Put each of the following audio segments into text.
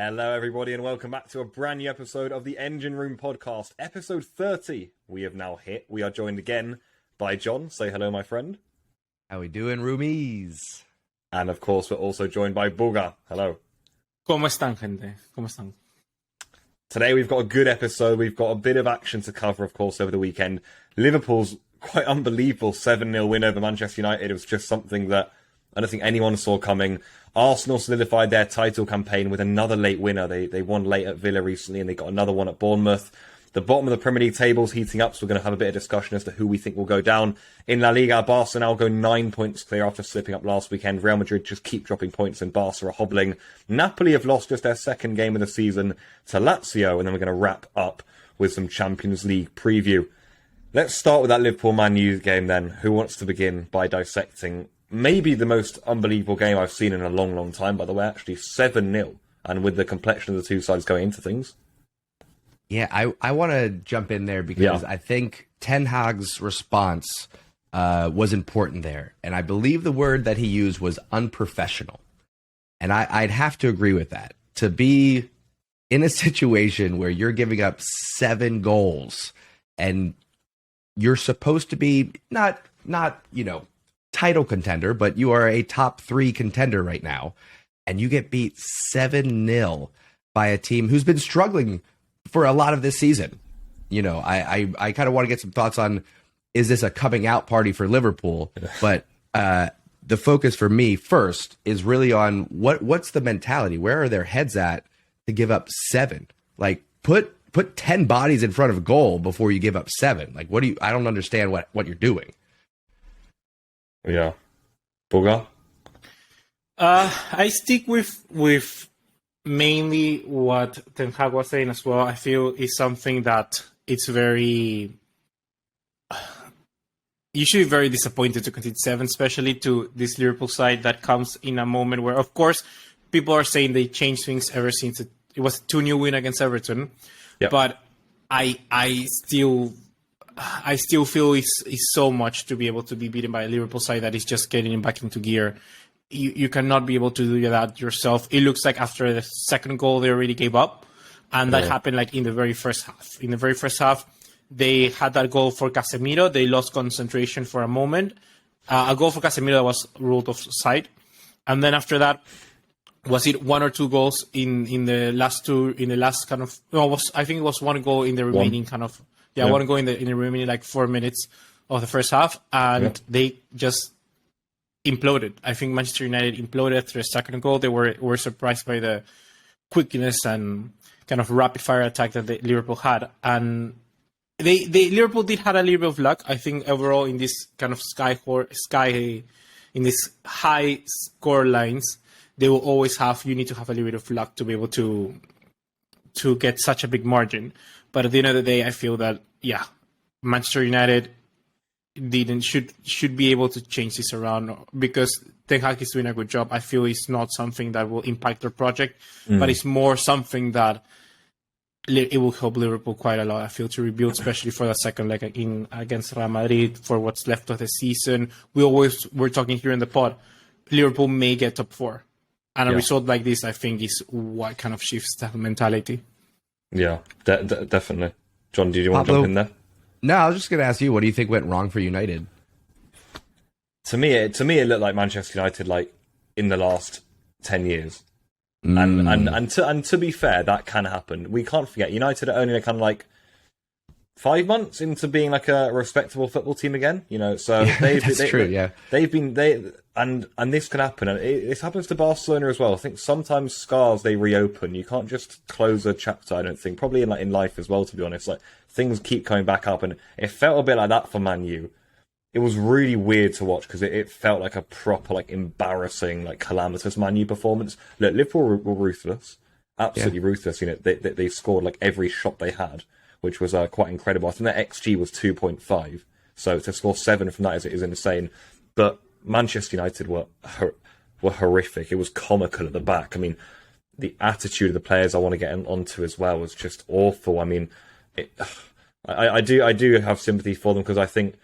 Hello, everybody, and welcome back to a brand new episode of the Engine Room Podcast, episode 30. We have now hit. We are joined again by John. Say hello, my friend. How we doing, roomies? And of course, we're also joined by Buga. Hello. ¿Cómo están, gente? ¿Cómo están? Today we've got a good episode. We've got a bit of action to cover, of course, over the weekend. Liverpool's quite unbelievable 7-0 win over Manchester United. It was just something that I don't think anyone saw coming. Arsenal solidified their title campaign with another late winner. They won late at Villa recently, and they got another one at Bournemouth. The bottom of the Premier League table's heating up, so we're going to have a bit of discussion as to who we think will go down. In La Liga, Barca now go 9 points clear after slipping up last weekend. Real Madrid just keep dropping points, and Barca are hobbling. Napoli have lost just their second game of the season to Lazio, and then we're going to wrap up with some Champions League preview. Let's start with that Liverpool-Man U game then. Who wants to begin by dissecting maybe the most unbelievable game I've seen in a long, long time, by the way, actually 7-0, and with the complexion of the two sides going into things. Yeah, I want to jump in there because I think Ten Hag's response was important there. And I believe the word that he used was unprofessional. And I'd have to agree with that. To be in a situation where you're giving up 7 goals and you're supposed to be not title contender, but you are a top 3 contender right now, and you get beat 7-0 by a team who's been struggling for a lot of this season. I kind of want to get some thoughts on, is this a coming out party for Liverpool? But the focus for me first is really on what's the mentality? Where are their heads at to give up 7? Like put 10 bodies in front of a goal before you give up 7. Like I don't understand what you're doing. Yeah. Buga? I stick with mainly what Ten Hag was saying as well. I feel is something that it's very... You should be very disappointed to concede 7, especially to this Liverpool side that comes in a moment where, of course, people are saying they changed things ever since it was a 2-0 win against Everton. Yep. But I still feel it's so much to be able to be beaten by a Liverpool side that is just getting back into gear. You cannot be able to do that yourself. It looks like after the second goal, they already gave up. And that happened like in the very first half. In the very first half, they had that goal for Casemiro. They lost concentration for a moment. A goal for Casemiro that was ruled offside. And then after that, was it 1 or 2 goals in the last kind of... No, I think it was 1 goal in the remaining kind of... Yeah, 1 goal in the remaining like 4 minutes of the first half, and they just imploded. I think Manchester United imploded after the second goal. They were surprised by the quickness and kind of rapid fire attack that Liverpool had, and Liverpool did have a little bit of luck. I think overall in this kind of sky in this high score lines, they will always have. You need to have a little bit of luck to be able to get such a big margin. But at the end of the day, I feel that, Manchester United should be able to change this around because Ten Hag is doing a good job. I feel it's not something that will impact their project, but it's more something that it will help Liverpool quite a lot, I feel, to rebuild, especially for the second leg against Real Madrid, for what's left of the season. We're talking here in the pod, Liverpool may get top 4. And a result like this, I think, is what kind of shifts that mentality. Yeah, definitely. John, do you want to jump in there? No, I was just going to ask you, what do you think went wrong for United? To me, it looked like Manchester United, like in the last 10 years, and to be fair, that can happen. We can't forget United are only kind of like 5 months into being like a respectable football team again. So that's true. Yeah, they've been and this can happen, and this happens to Barcelona as well. I think sometimes scars they reopen. You can't just close a chapter. I don't think. Probably in life as well. To be honest, like things keep coming back up, and it felt a bit like that for Man U. It was really weird to watch because it felt like a proper embarrassing calamitous Man U performance. Look, Liverpool were ruthless, absolutely ruthless. They scored every shot they had, which was quite incredible. I think their XG was 2.5, so to score 7 from that is insane. But Manchester United were horrific. It was comical at the back. I mean, the attitude of the players I want to get onto as well was just awful. I mean, I do have sympathy for them because I think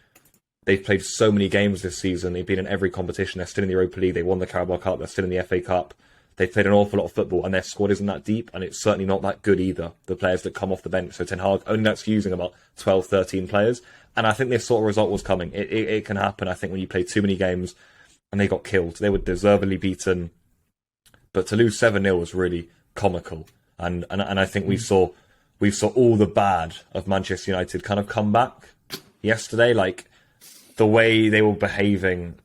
they've played so many games this season. They've been in every competition. They're still in the Europa League. They won the Carabao Cup. They're still in the FA Cup. they've played an awful lot of football, and their squad isn't that deep, and it's certainly not that good either, the players that come off the bench. So Ten Hag only that's using about 12, 13 players. And I think this sort of result was coming. It can happen, I think, when you play too many games and they got killed. They were deservedly beaten. But to lose 7-0 was really comical. And I think we saw all the bad of Manchester United kind of come back yesterday. Like, the way they were behaving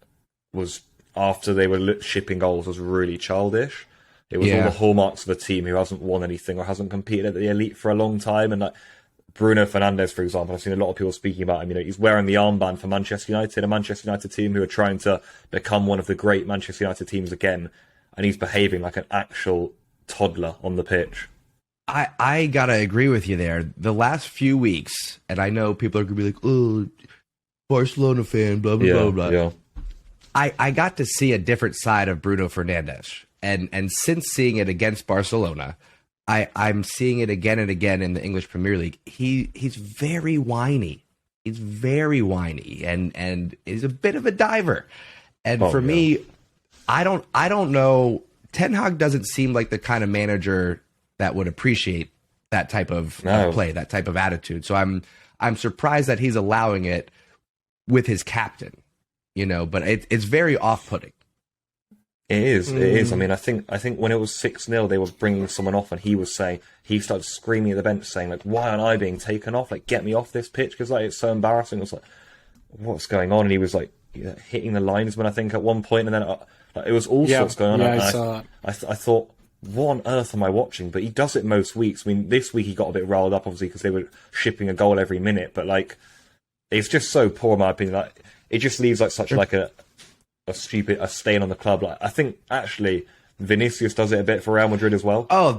was, after they were shipping goals, was really childish. It was all the hallmarks of a team who hasn't won anything or hasn't competed at the elite for a long time. And like Bruno Fernandes, for example, I've seen a lot of people speaking about him. You know, he's wearing the armband for Manchester United, a Manchester United team who are trying to become one of the great Manchester United teams again. And he's behaving like an actual toddler on the pitch. I gotta agree with you there. The last few weeks, and I know people are gonna be like, "Oh, Barcelona fan," blah blah blah blah. Yeah. I got to see a different side of Bruno Fernandes, and since seeing it against Barcelona, I'm seeing it again and again in the English Premier League. He's very whiny. He's very whiny, and is a bit of a diver. And for me, I don't know. Ten Hag doesn't seem like the kind of manager that would appreciate that type of play, that type of attitude. So I'm surprised that he's allowing it with his captain, you know. But it's very off-putting. It is. I mean, I think when it was 6-0, they were bringing someone off, and he started screaming at the bench, saying like, "Why aren't I being taken off? Like, get me off this pitch, because like it's so embarrassing." It was like, what's going on? And he was like hitting the linesman, I think, at one point, and then it was all sorts going on. Yeah, I thought, what on earth am I watching? But he does it most weeks. I mean, this week he got a bit riled up, obviously, because they were shipping a goal every minute. But like, it's just so poor, in my opinion. Like, it just leaves like such like a stain on the club. Like, I think actually Vinicius does it a bit for Real Madrid as well. Oh,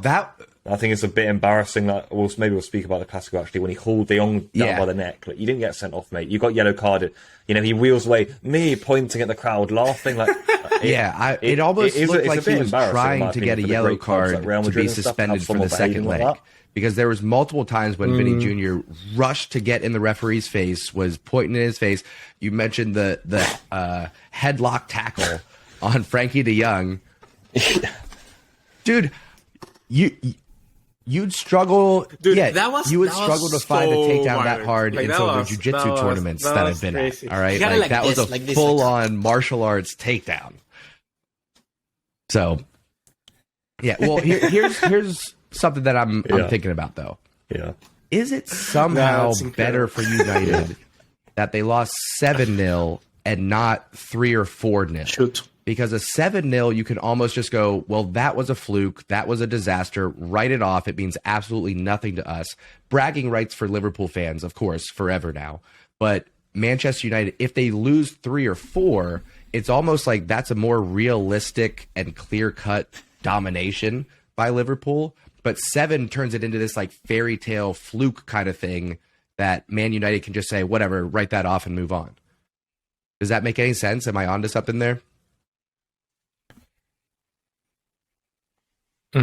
I think it's a bit embarrassing. That maybe we'll speak about the Clasico actually, when he hauled De Jong down by the neck. Like, you didn't get sent off, mate. You got yellow carded. You know, he wheels away, me pointing at the crowd, laughing like. It almost looked like he was trying to get a yellow card to be suspended for the second leg. Because there was multiple times when Vinny Jr. rushed to get in the referee's face, was pointing in his face. You mentioned the headlock tackle on Frankie de Jong. Dude, you'd struggle. Dude, you would struggle to find a takedown that hard in some of the jiu-jitsu tournaments that I've been at. All right, like that was a full-on martial arts takedown. So, yeah. Well, here's something that I'm thinking about, though. Yeah. Is it somehow better for United that they lost 7-0 and not 3 or 4-0? Shoot. Because a 7-0, you can almost just go, well, that was a fluke. That was a disaster. Write it off. It means absolutely nothing to us. Bragging rights for Liverpool fans, of course, forever now. But Manchester United, if they lose 3 or 4, it's almost like that's a more realistic and clear-cut domination by Liverpool. But 7 turns it into this like fairy tale fluke kind of thing that Man United can just say, whatever, write that off and move on. Does that make any sense? Am I onto something there? I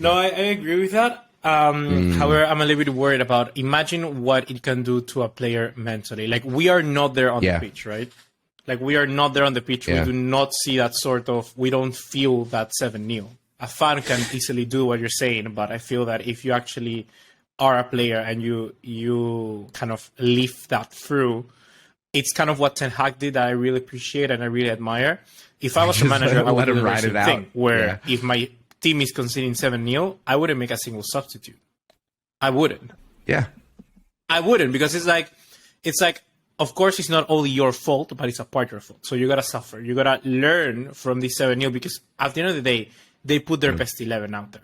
agree with that. However, I'm a little bit worried about, imagine what it can do to a player mentally. Like, we are not there on the pitch, right? Like, we are not there on the pitch. We do not see that we don't feel that 7-0. A fan can easily do what you're saying, but I feel that if you actually are a player and you kind of live that through, it's kind of what Ten Hag did that I really appreciate and I really admire. If I was a manager, I would do the same thing, where if my team is conceding 7-0, I wouldn't make a single substitute. I wouldn't. Yeah. I wouldn't, because it's like, of course, it's not only your fault, but it's a part of your fault. So you got to suffer. You got to learn from this 7-0, because at the end of the day, they put their best 11 out there.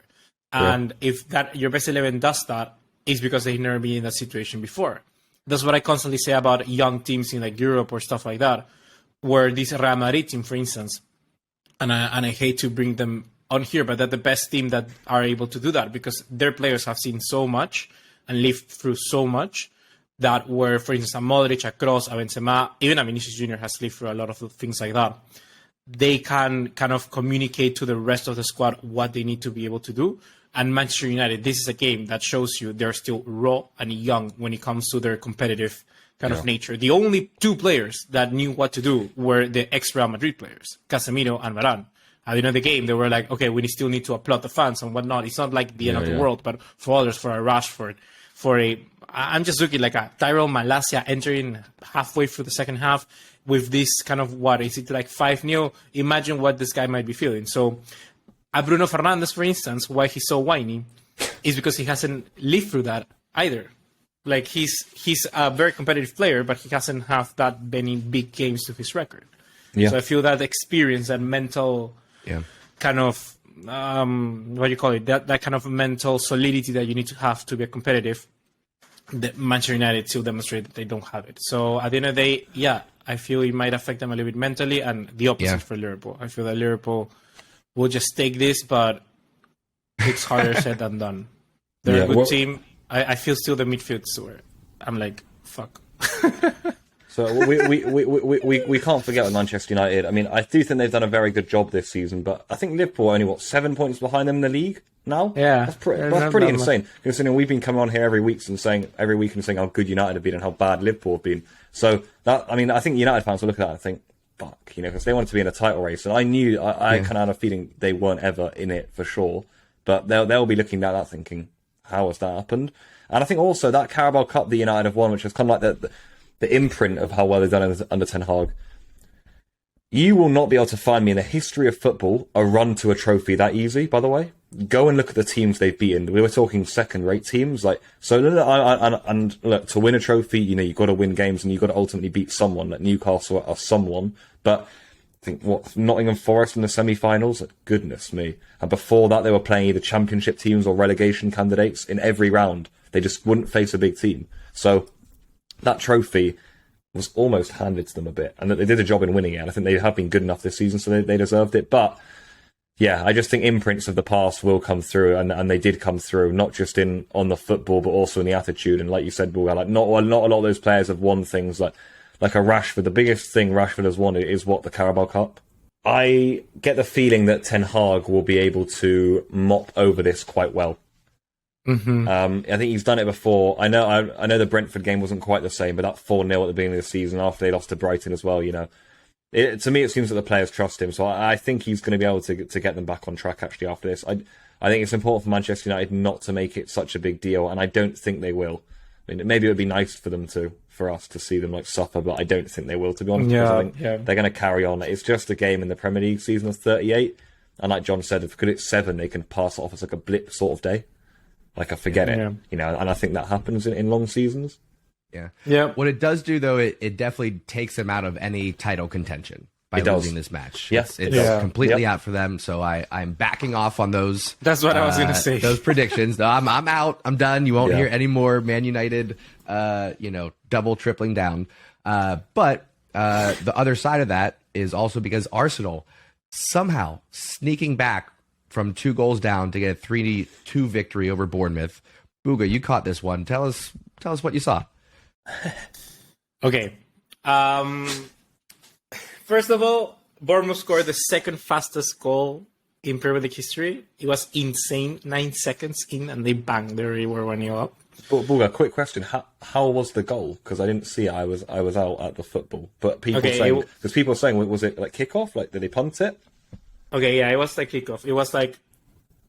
And if your best 11 does that, it's because they've never been in that situation before. That's what I constantly say about young teams in like Europe or stuff like that, where this Real Madrid team, for instance, and I hate to bring them on here, but they're the best team that are able to do that, because their players have seen so much and lived through so much, that where, for instance, a Modric, a Kroos, a Benzema, even a Vinicius Jr. has lived through a lot of things like that. They can kind of communicate to the rest of the squad what they need to be able to do. And Manchester United, this is a game that shows you they're still raw and young when it comes to their competitive kind of nature. The only two players that knew what to do were the ex-Real Madrid players, Casemiro and Varane. At the end of the game, they were like, okay, we still need to applaud the fans and whatnot. It's not like the end of the world, but for others, for a Rashford, I'm just looking like a Tyrell Malacia entering halfway through the second half with this kind of, what, is it like 5-0? Imagine what this guy might be feeling. So, Bruno Fernandes, for instance, why he's so whiny is because he hasn't lived through that either. Like, he's a very competitive player, but he hasn't had that many big games to his record. Yeah. So I feel that experience, that mental kind of, what do you call it, that kind of mental solidity that you need to have to be competitive, that Manchester United still demonstrate that they don't have it. So at the end of the day, I feel it might affect them a little bit mentally, and the opposite for Liverpool. I feel that Liverpool will just take this, but it's harder said than done. They're a good team. I feel still the midfields where I'm like, fuck. So we can't forget with Manchester United. I mean, I do think they've done a very good job this season, but I think Liverpool are only 7 points behind them in the league now. Yeah, that's pretty insane. Considering we've been coming on here every week and saying how good United have been and how bad Liverpool have been. So that, I mean, I think United fans will look at that and think, fuck, because they wanted to be in a title race, and I knew I kind of had a feeling they weren't ever in it for sure. But they'll be looking at that thinking, how has that happened? And I think also that Carabao Cup that United have won, which is kind of like the imprint of how well they've done under Ten Hag. You will not be able to find me in the history of football a run to a trophy that easy, by the way. Go and look at the teams they've beaten. We were talking second-rate teams. Look, to win a trophy, you've got to win games and you've got to ultimately beat someone. Like Newcastle are someone. But I think, Nottingham Forest in the semi-finals? Goodness me. And before that, they were playing either championship teams or relegation candidates in every round. They just wouldn't face a big team. So that trophy was almost handed to them a bit, and that they did a job in winning it. And I think they have been good enough this season, so they deserved it. But yeah, I just think imprints of the past will come through, and they did come through, not just on the football, but also in the attitude. And like you said, Buga, like not a lot of those players have won things like a Rashford. The biggest thing Rashford has won is the Carabao Cup. I get the feeling that Ten Hag will be able to mop over this quite well. Mm-hmm. I think he's done it before. I know the Brentford game wasn't quite the same, but that 4-0 at the beginning of the season after they lost to Brighton as well, to me it seems that the players trust him. So I think he's going to be able to get them back on track actually after this. I think it's important for Manchester United not to make it such a big deal, and I don't think they will. I mean, maybe it would be nice for us to see them suffer, but I don't think they will, to be honest. I think they're going to carry on. It's just a game in the Premier League season of 38, and like John said, if it's 7, they can pass it off as a blip sort of day. I forget it, and I think that happens in long seasons. Yeah. What it does do, though, it definitely takes them out of any title contention by losing this match. Yes, it's completely out for them. So I'm backing off on those. That's what I was going to say. Those predictions. I'm out. I'm done. You won't hear any more Man United, double tripling down. But the other side of that is also because Arsenal somehow sneaking back from 2 goals down to get a 3-2 victory over Bournemouth. Buga, you caught this one. Tell us what you saw. Okay. First of all, Bournemouth scored the second fastest goal in Premier League history. It was insane. 9 seconds in, and they banged. They already were 1-0 up. Buga, quick question: How was the goal? Because I didn't see it. I was out at the football, but people were saying, was it like kickoff? Like, did they punt it? Okay, yeah, it was like kickoff. It was like,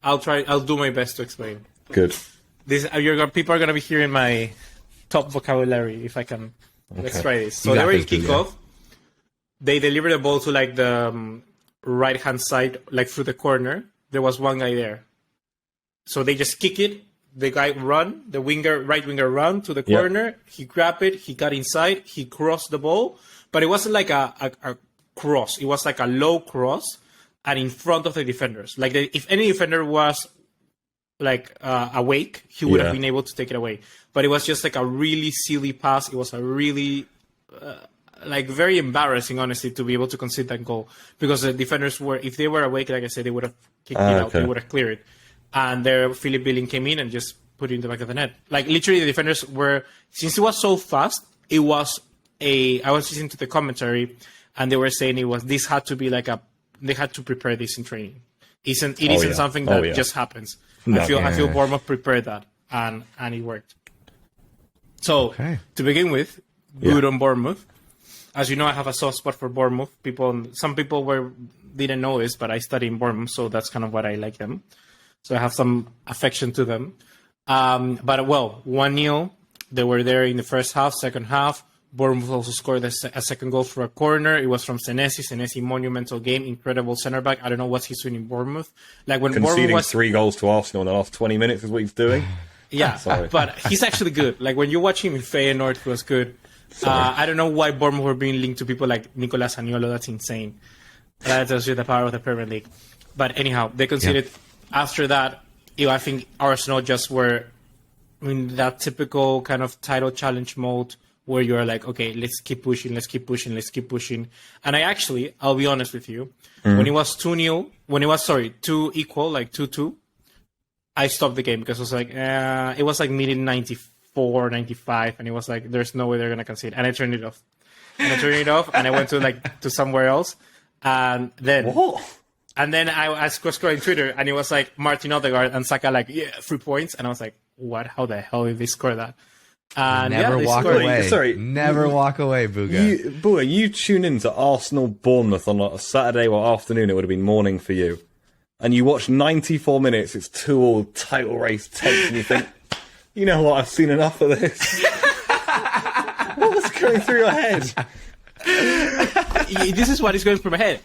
I'll do my best to explain. Good. People are gonna be hearing my top vocabulary if I can. Okay. Let's try this. So they were in kickoff. They delivered the ball to the right hand side, through the corner. There was one guy there, so they just kick it. The guy run, the right winger run to the corner. Yep. He grabbed it. He got inside. He crossed the ball, but it wasn't like a cross. It was like a low cross. And in front of the defenders, if any defender was awake, he would have been able to take it away. But it was just a really silly pass. It was a really very embarrassing, honestly, to be able to concede that goal, because the defenders if they were awake, like I said, they would have kicked it out. They would have cleared it, and there Philip Billing came in and just put it in the back of the net. Literally, the defenders since it was so fast, I was listening to the commentary, and they were saying this had to be they had to prepare this in training. It isn't something that just happens. I feel Bournemouth prepared that, and it worked. So to begin with, good on Bournemouth. As you know, I have a soft spot for Bournemouth. Some people didn't know this, but I study in Bournemouth, so that's kind of what I like them. So I have some affection to them. But 1-0. They were there in the first half, second half. Bournemouth also scored a second goal for a corner. It was from Senesi. Senesi, monumental game, incredible centre back. I don't know what he's doing in Bournemouth. Like when conceding Bournemouth 3 goals to Arsenal in the last 20 minutes is what he's doing. Yeah, but he's actually good. Like when you watch him in Feyenoord, he was good. I don't know why Bournemouth were being linked to people like Nicolas Agnolo. That's insane. That tells you the power of the Premier League. But anyhow, they conceded. After that, I think Arsenal just were in that typical kind of title challenge mode where you're like, okay, let's keep pushing. And I'll be honest with you, when it was 2-0, 2 equal, like 2-2, I stopped the game because it was like, it was like minute 94, 95, and it was like, there's no way they're going to concede. And I turned it off. And I went to somewhere else. And then... What? And then I was scrolling Twitter, and it was like Martin Odegaard and Saka 3 points. And I was like, what? How the hell did they score that? And Never walk away. Sorry. Never walk away, Buga. You tune in to Arsenal Bournemouth on a Saturday or afternoon, it would have been morning for you. And you watch 94 minutes, it's 2-2 title race tense, and you think, you know what, I've seen enough of this. What was going through your head? This is what is going through my head.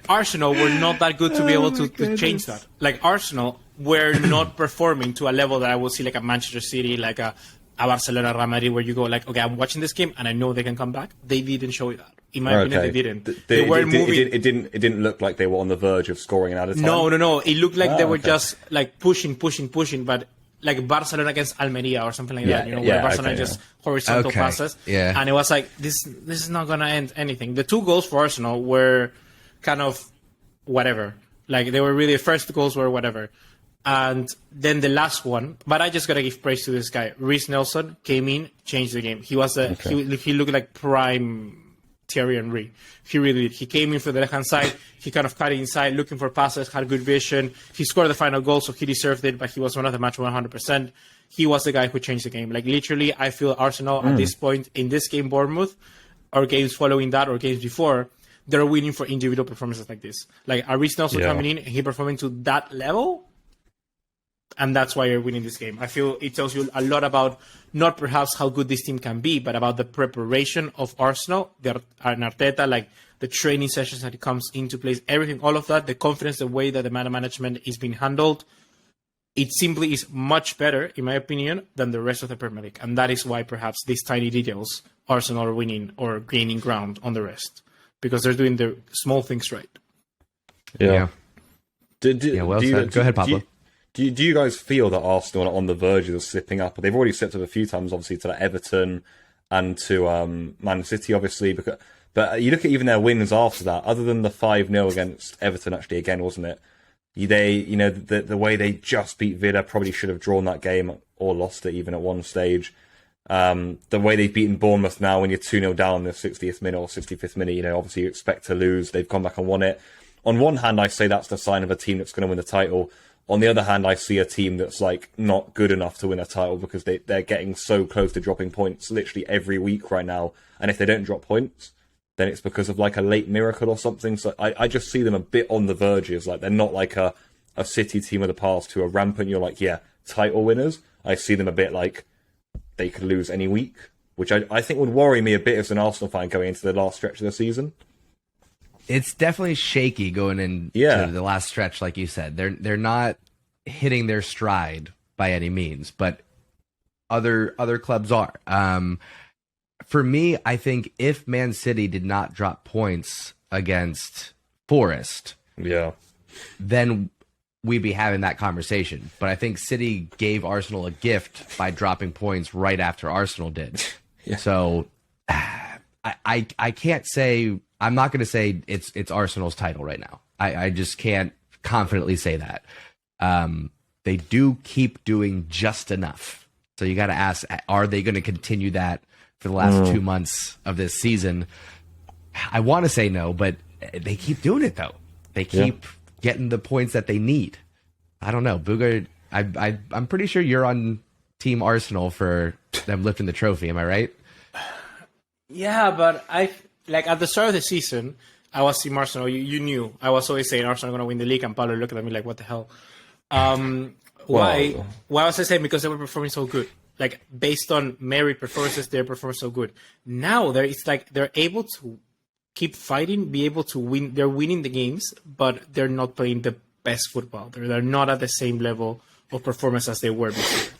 Arsenal were not that good to be able to change that. Like Arsenal were not performing to a level that I will see like a Manchester City, like a Barcelona, Real Madrid, where you go like, okay, I'm watching this game and I know they can come back. They didn't show that. In my opinion, they didn't. They weren't moving. It didn't look like they were on the verge of scoring at a time. No. It looked like they were just like pushing, but like Barcelona against Almeria or something like that. You know, where Barcelona just horizontal passes. Yeah. And it was like, this is not gonna end anything. The 2 goals for Arsenal were kind of whatever. Like they were really, the first goals were whatever. And then the last one, but I just gotta give praise to this guy. Reece Nelson came in, changed the game. He was he looked like prime Thierry Henry. He really did. He came in for the left hand side. He kind of cut it inside, looking for passes, had good vision. He scored the final goal, so he deserved it. But he was one of the match 100%. He was the guy who changed the game. Like literally, I feel Arsenal at this point in this game, Bournemouth, or games following that, or games before, they're winning for individual performances like this. Like Reece Nelson coming in, he performing to that level. And that's why you're winning this game. I feel it tells you a lot about not perhaps how good this team can be, but about the preparation of Arsenal, and Arteta, like the training sessions that it comes into place, everything, all of that, the confidence, the way that the management is being handled. It simply is much better, in my opinion, than the rest of the Premier League. And that is why perhaps these tiny details, Arsenal are winning or gaining ground on the rest. Because they're doing the small things right. Yeah. Well said. Go ahead, Pablo. Do you guys feel that Arsenal are on the verge of slipping up? They've already slipped up a few times, obviously, to Everton and to Man City, obviously. But you look at even their wins after that, other than the 5-0 against Everton, actually, again, wasn't it? The way they just beat Villa, probably should have drawn that game or lost it even at one stage. The way they've beaten Bournemouth now when you're 2-0 down in the 60th minute or 65th minute, obviously you expect to lose. They've gone back and won it. On one hand, I say that's the sign of a team that's going to win the title. On the other hand, I see a team that's like not good enough to win a title because they're getting so close to dropping points literally every week right now. And if they don't drop points, then it's because of like a late miracle or something. So I just see them a bit on the verges. Like they're not like a City team of the past who are rampant. You're like, yeah, title winners. I see them a bit like they could lose any week, which I think would worry me a bit as an Arsenal fan going into the last stretch of the season. It's definitely shaky going into the last stretch, like you said. They're not hitting their stride by any means, but other clubs are. For me, I think if Man City did not drop points against Forest, then we'd be having that conversation. But I think City gave Arsenal a gift by dropping points right after Arsenal did. So I can't say. I'm not going to say it's Arsenal's title right now. I just can't confidently say that. They do keep doing just enough. So you got to ask, are they going to continue that for the last 2 months of this season? I want to say no, but they keep doing it, though. They keep getting the points that they need. I don't know. Buga, I'm pretty sure you're on Team Arsenal for them lifting the trophy. Am I right? Yeah, but like at the start of the season, I was Team Arsenal. You knew I was always saying Arsenal are going to win the league, and Pablo looked at me like, "What the hell?" Why? Why was I saying? Because they were performing so good. Like based on merit performances, they perform so good. Now it's like they're able to keep fighting, be able to win. They're winning the games, but they're not playing the best football. They're not at the same level of performance as they were before.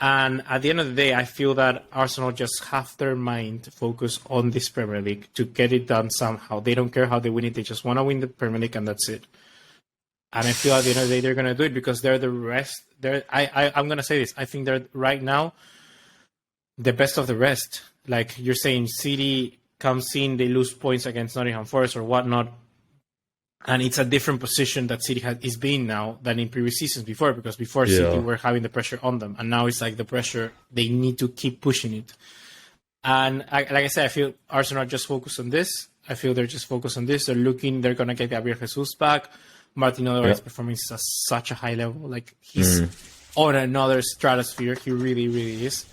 And at the end of the day, I feel that Arsenal just have their mind focused on this Premier League to get it done somehow. They don't care how they win it. They just want to win the Premier League, and that's it. And I feel at the end of the day, they're going to do it because they're the rest. I'm going to say this. I think they're right now the best of the rest. Like you're saying, City comes in, they lose points against Nottingham Forest or whatnot. And it's a different position that City is being now than in previous seasons before, because before City were having the pressure on them. And now it's like the pressure, they need to keep pushing it. And like I said, I feel Arsenal just focus on this. I feel they're just focused on this. They're going to get Gabriel Jesus back. Martin Odegaard is performing at such a high level. Like he's on another stratosphere. He really, really is.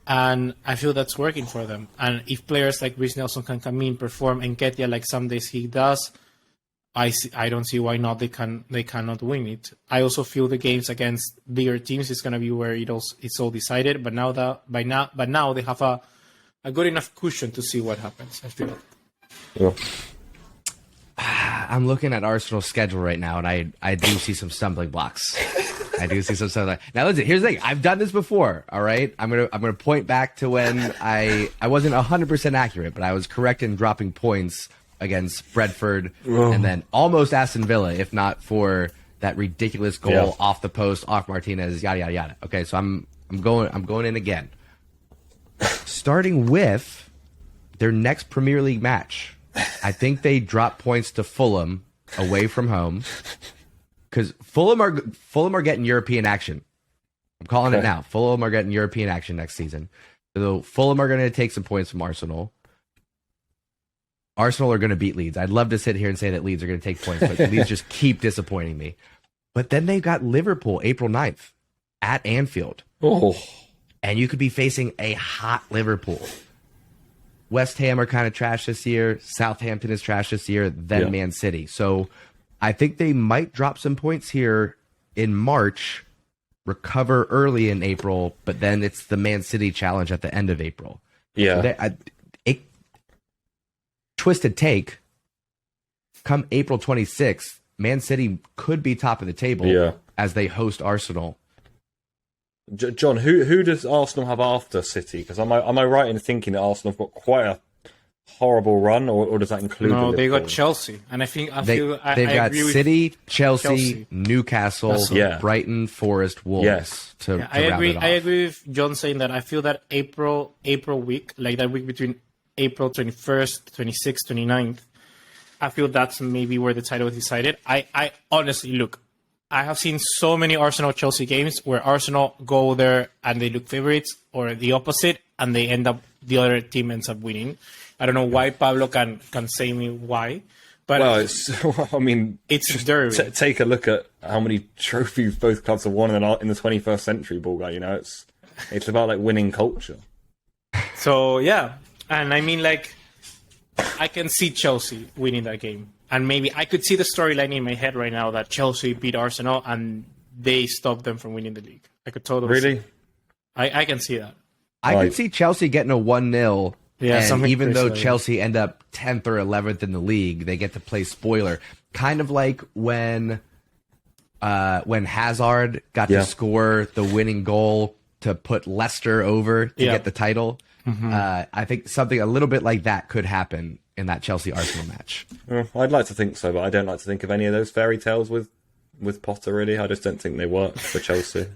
And I feel that's working for them. And if players like Reece Nelson can come in, perform, and Nketiah like some days he does, I don't see why not they cannot win it. I also feel the games against bigger teams is going to be where it's all decided. But now they have a good enough cushion to see what happens. I feel. Yeah. I'm looking at Arsenal's schedule right now, and I do see some stumbling blocks. I do see some stumbling. Now listen, here's the thing. I've done this before. All right, I'm gonna point back to when I wasn't 100% accurate, but I was correct in dropping points against Brentford and then almost Aston Villa, if not for that ridiculous goal off the post, off Martinez, yada yada yada. Okay, so I'm going in again. Starting with their next Premier League match. I think they drop points to Fulham away from home because Fulham are getting European action. I'm calling it now. Fulham are getting European action next season. So Fulham are going to take some points from Arsenal. Arsenal are going to beat Leeds. I'd love to sit here and say that Leeds are going to take points, but Leeds just keep disappointing me. But then they've got Liverpool April 9th at Anfield. Oh. And you could be facing a hot Liverpool. West Ham are kind of trash this year. Southampton is trash this year. Then Man City. So I think they might drop some points here in March, recover early in April, but then it's the Man City challenge at the end of April. Yeah. So twisted take. Come April 26th, Man City could be top of the table as they host Arsenal. John, who does Arsenal have after City? Because am I right in thinking that Arsenal have got quite a horrible run, or does that include? No, they got Chelsea, and they've got City, Chelsea, Newcastle, Brighton, Forest, Wolves. Yes, I agree with John saying that. I feel that April week, like that week between April 21st, 26th, 29th, I feel that's maybe where the title is decided. I honestly look. I have seen so many Arsenal-Chelsea games where Arsenal go there and they look favorites, or the opposite, and the other team ends up winning. I don't know why Pablo can say me why, but it's derby. Take a look at how many trophies both clubs have won in the 21st century, Buga. You know, it's about like winning culture. So yeah, and I mean like I can see Chelsea winning that game. And maybe I could see the storyline in my head right now that Chelsea beat Arsenal and they stopped them from winning the league. I could totally see. I can see that. I could see Chelsea getting a 1-0. Yeah, and even though Chelsea end up 10th or 11th in the league, they get to play spoiler. Kind of like when Hazard got to score the winning goal to put Leicester over to get the title. Mm-hmm. I think something a little bit like that could happen in that Chelsea-Arsenal match. I'd like to think so, but I don't like to think of any of those fairy tales with Potter, really. I just don't think they work for Chelsea.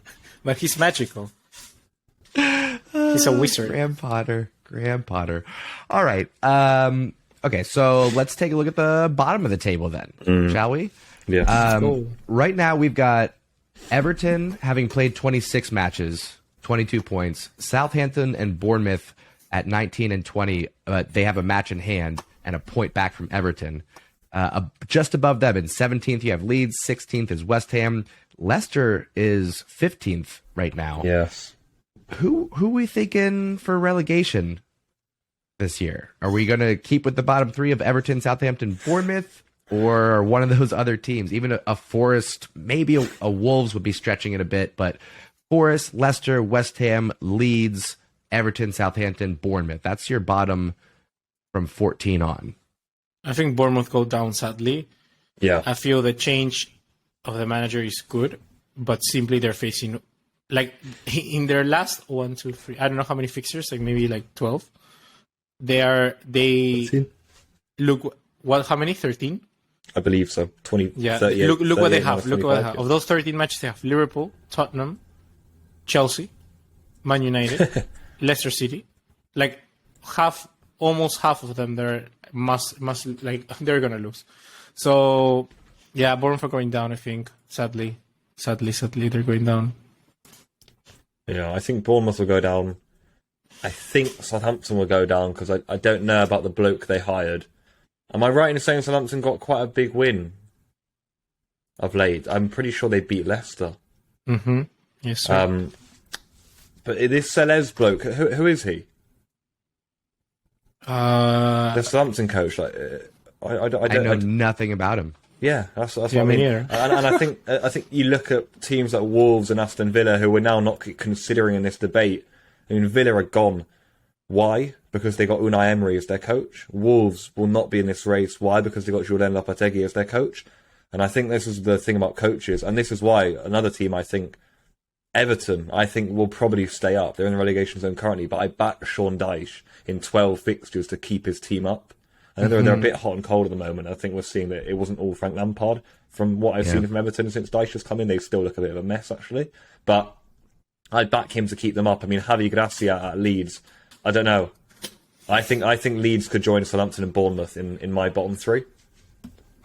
But he's magical. He's a wizard. Graham Potter. All right. Okay, so let's take a look at the bottom of the table then, shall we? Yeah. Right now we've got Everton having played 26 matches, 22 points. Southampton and Bournemouth at 19 and 20, they have a match in hand and a point back from Everton. Just above them in 17th, you have Leeds. 16th is West Ham. Leicester is 15th right now. Yes. Who we thinking for relegation this year? Are we going to keep with the bottom three of Everton, Southampton, Bournemouth, or one of those other teams? Even a Forest, maybe a Wolves would be stretching it a bit, but Forest, Leicester, West Ham, Leeds, Everton, Southampton, Bournemouth. That's your bottom from 14 on. I think Bournemouth go down, sadly. Yeah. I feel the change of the manager is good, but simply they're facing, like, in their last 1, 2, 3, I don't know how many fixtures, like maybe like 12. They look, what, how many? 13? I believe so. 20, yeah. 38, Look what they have. Look what they have. Yeah. Of those 13 matches, they have Liverpool, Tottenham, Chelsea, Man United, Leicester City. Like, almost half of them, they're they're gonna lose. So, yeah, Bournemouth are going down, I think. Sadly, they're going down. Yeah, I think Bournemouth will go down. I think Southampton will go down because I don't know about the bloke they hired. Am I right in saying Southampton got quite a big win of late? I'm pretty sure they beat Leicester. Mm-hmm. Yes, sir. But this Selez bloke, who is he? The Southampton coach. Like, I know nothing about him. Yeah, that's what I mean. And I think you look at teams like Wolves and Aston Villa, who we're now not considering in this debate. I mean, Villa are gone. Why? Because they got Unai Emery as their coach. Wolves will not be in this race. Why? Because they got Julen Lopetegui as their coach. And I think this is the thing about coaches, and this is why another team, I think, Everton, I think will probably stay up. They're in the relegation zone currently, but I back Sean Dyche in 12 fixtures to keep his team up. I know they're a bit hot and cold at the moment. I think we're seeing that it wasn't all Frank Lampard. From what I've seen from Everton since Dyche has come in, they still look a bit of a mess, actually. But I'd back him to keep them up. I mean, Javi Gracia at Leeds, I don't know. I think Leeds could join Southampton and Bournemouth in my bottom three.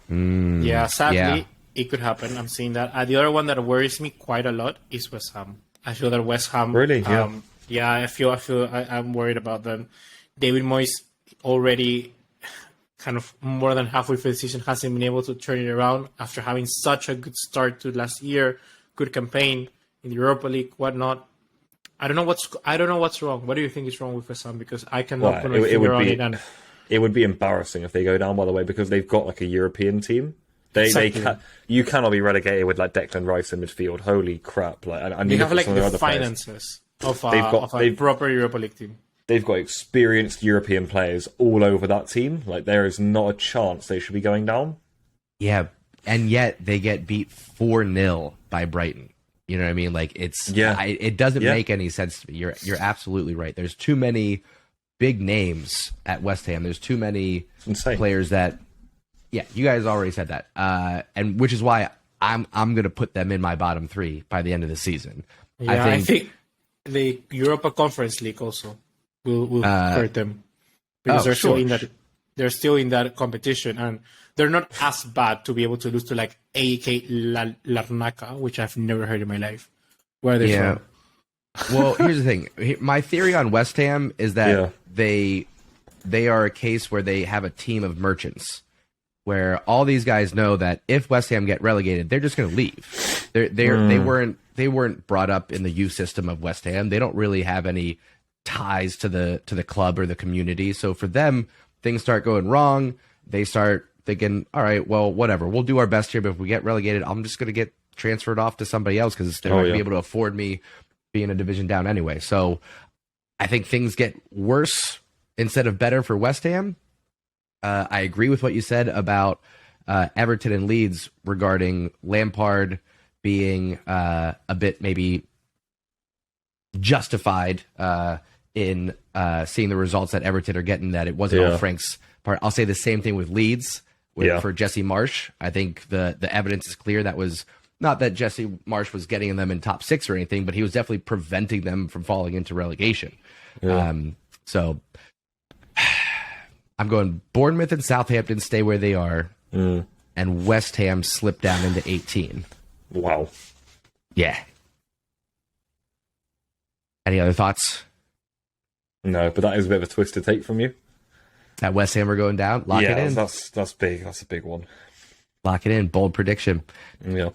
Yeah, sadly, it could happen. I'm seeing that. The other one that worries me quite a lot is West Ham. I feel that West Ham... Really? Yeah, I'm worried about them. David Moyes already kind of more than halfway through the season hasn't been able to turn it around after having such a good start to last year, good campaign in the Europa League, whatnot. I don't know what's wrong. What do you think is wrong with West Ham? Because I cannot put my finger on it. And it would be embarrassing if they go down, by the way, because they've got like a European team. You cannot be relegated with like Declan Rice in midfield. Holy crap! Like, and they have like the finances of a proper Europa League team. They've got experienced European players all over that team. Like, there is not a chance they should be going down. Yeah, and yet they get beat 4-0 by Brighton. You know what I mean? Like, it doesn't make any sense to me. You're absolutely right. There's too many big names at West Ham. There's too many players that, you guys already said that. And which is why I'm going to put them in my bottom three by the end of the season. Yeah, I think the Europa Conference League also will hurt them because they're still in that competition, and they're not as bad to be able to lose to like AEK Larnaca, which I've never heard in my life. Where are they from? Well, here's the thing. My theory on West Ham is that they are a case where they have a team of merchants, where all these guys know that if West Ham get relegated, they're just going to leave. They weren't brought up in the youth system of West Ham. They don't really have any ties to the club or the community. So for them, things start going wrong. They start thinking, all right, well, whatever. We'll do our best here, but if we get relegated, I'm just going to get transferred off to somebody else because they're not going to be able to afford me being a division down anyway. So I think things get worse instead of better for West Ham. I agree with what you said about Everton and Leeds regarding Lampard being a bit maybe justified in seeing the results that Everton are getting, that it wasn't all Frank's part. I'll say the same thing with Leeds for Jesse Marsch. I think the evidence is clear. That was not that Jesse Marsch was getting them in top six or anything, but he was definitely preventing them from falling into relegation. So I'm going Bournemouth and Southampton stay where they are, and West Ham slip down into 18. Wow. Yeah. Any other thoughts? No, but that is a bit of a twist to take from you. That West Ham are going down? Lock it in. That's big. That's a big one. Lock it in. Bold prediction. Yeah.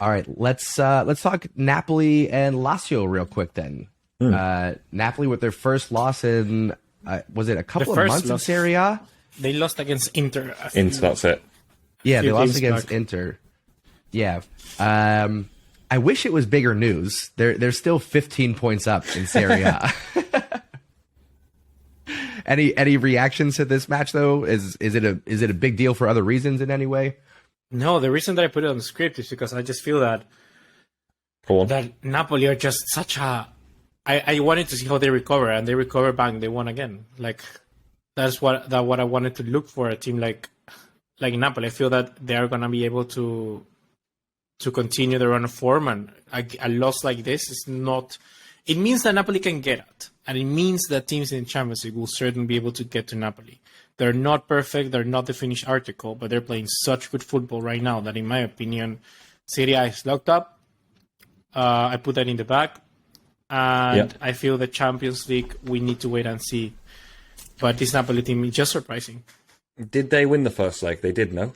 All right, let's talk Napoli and Lazio real quick then. Napoli with their first loss in was it a couple of months in Serie A? They lost against Inter. That's it. Yeah, they lost against Inter. Yeah. I wish it was bigger news. They're still 15 points up in Serie A. Any reactions to this match though? Is it a big deal for other reasons in any way? No, the reason that I put it on the script is because I just feel that Napoli are just such a. I wanted to see how they recover, and they recover. Bang, they won again. Like that's what I wanted to look for, a team like Napoli. I feel that they are gonna be able to continue the run of form, and a loss like this is not. It means that Napoli can get it, and it means that teams in the Champions League will certainly be able to get to Napoli. They're not perfect, they're not the finished article, but they're playing such good football right now that, in my opinion, Serie A is locked up. I put that in the back, and I feel the Champions League, we need to wait and see. But this Napoli team is just surprising. Did they win the first leg? They did, no?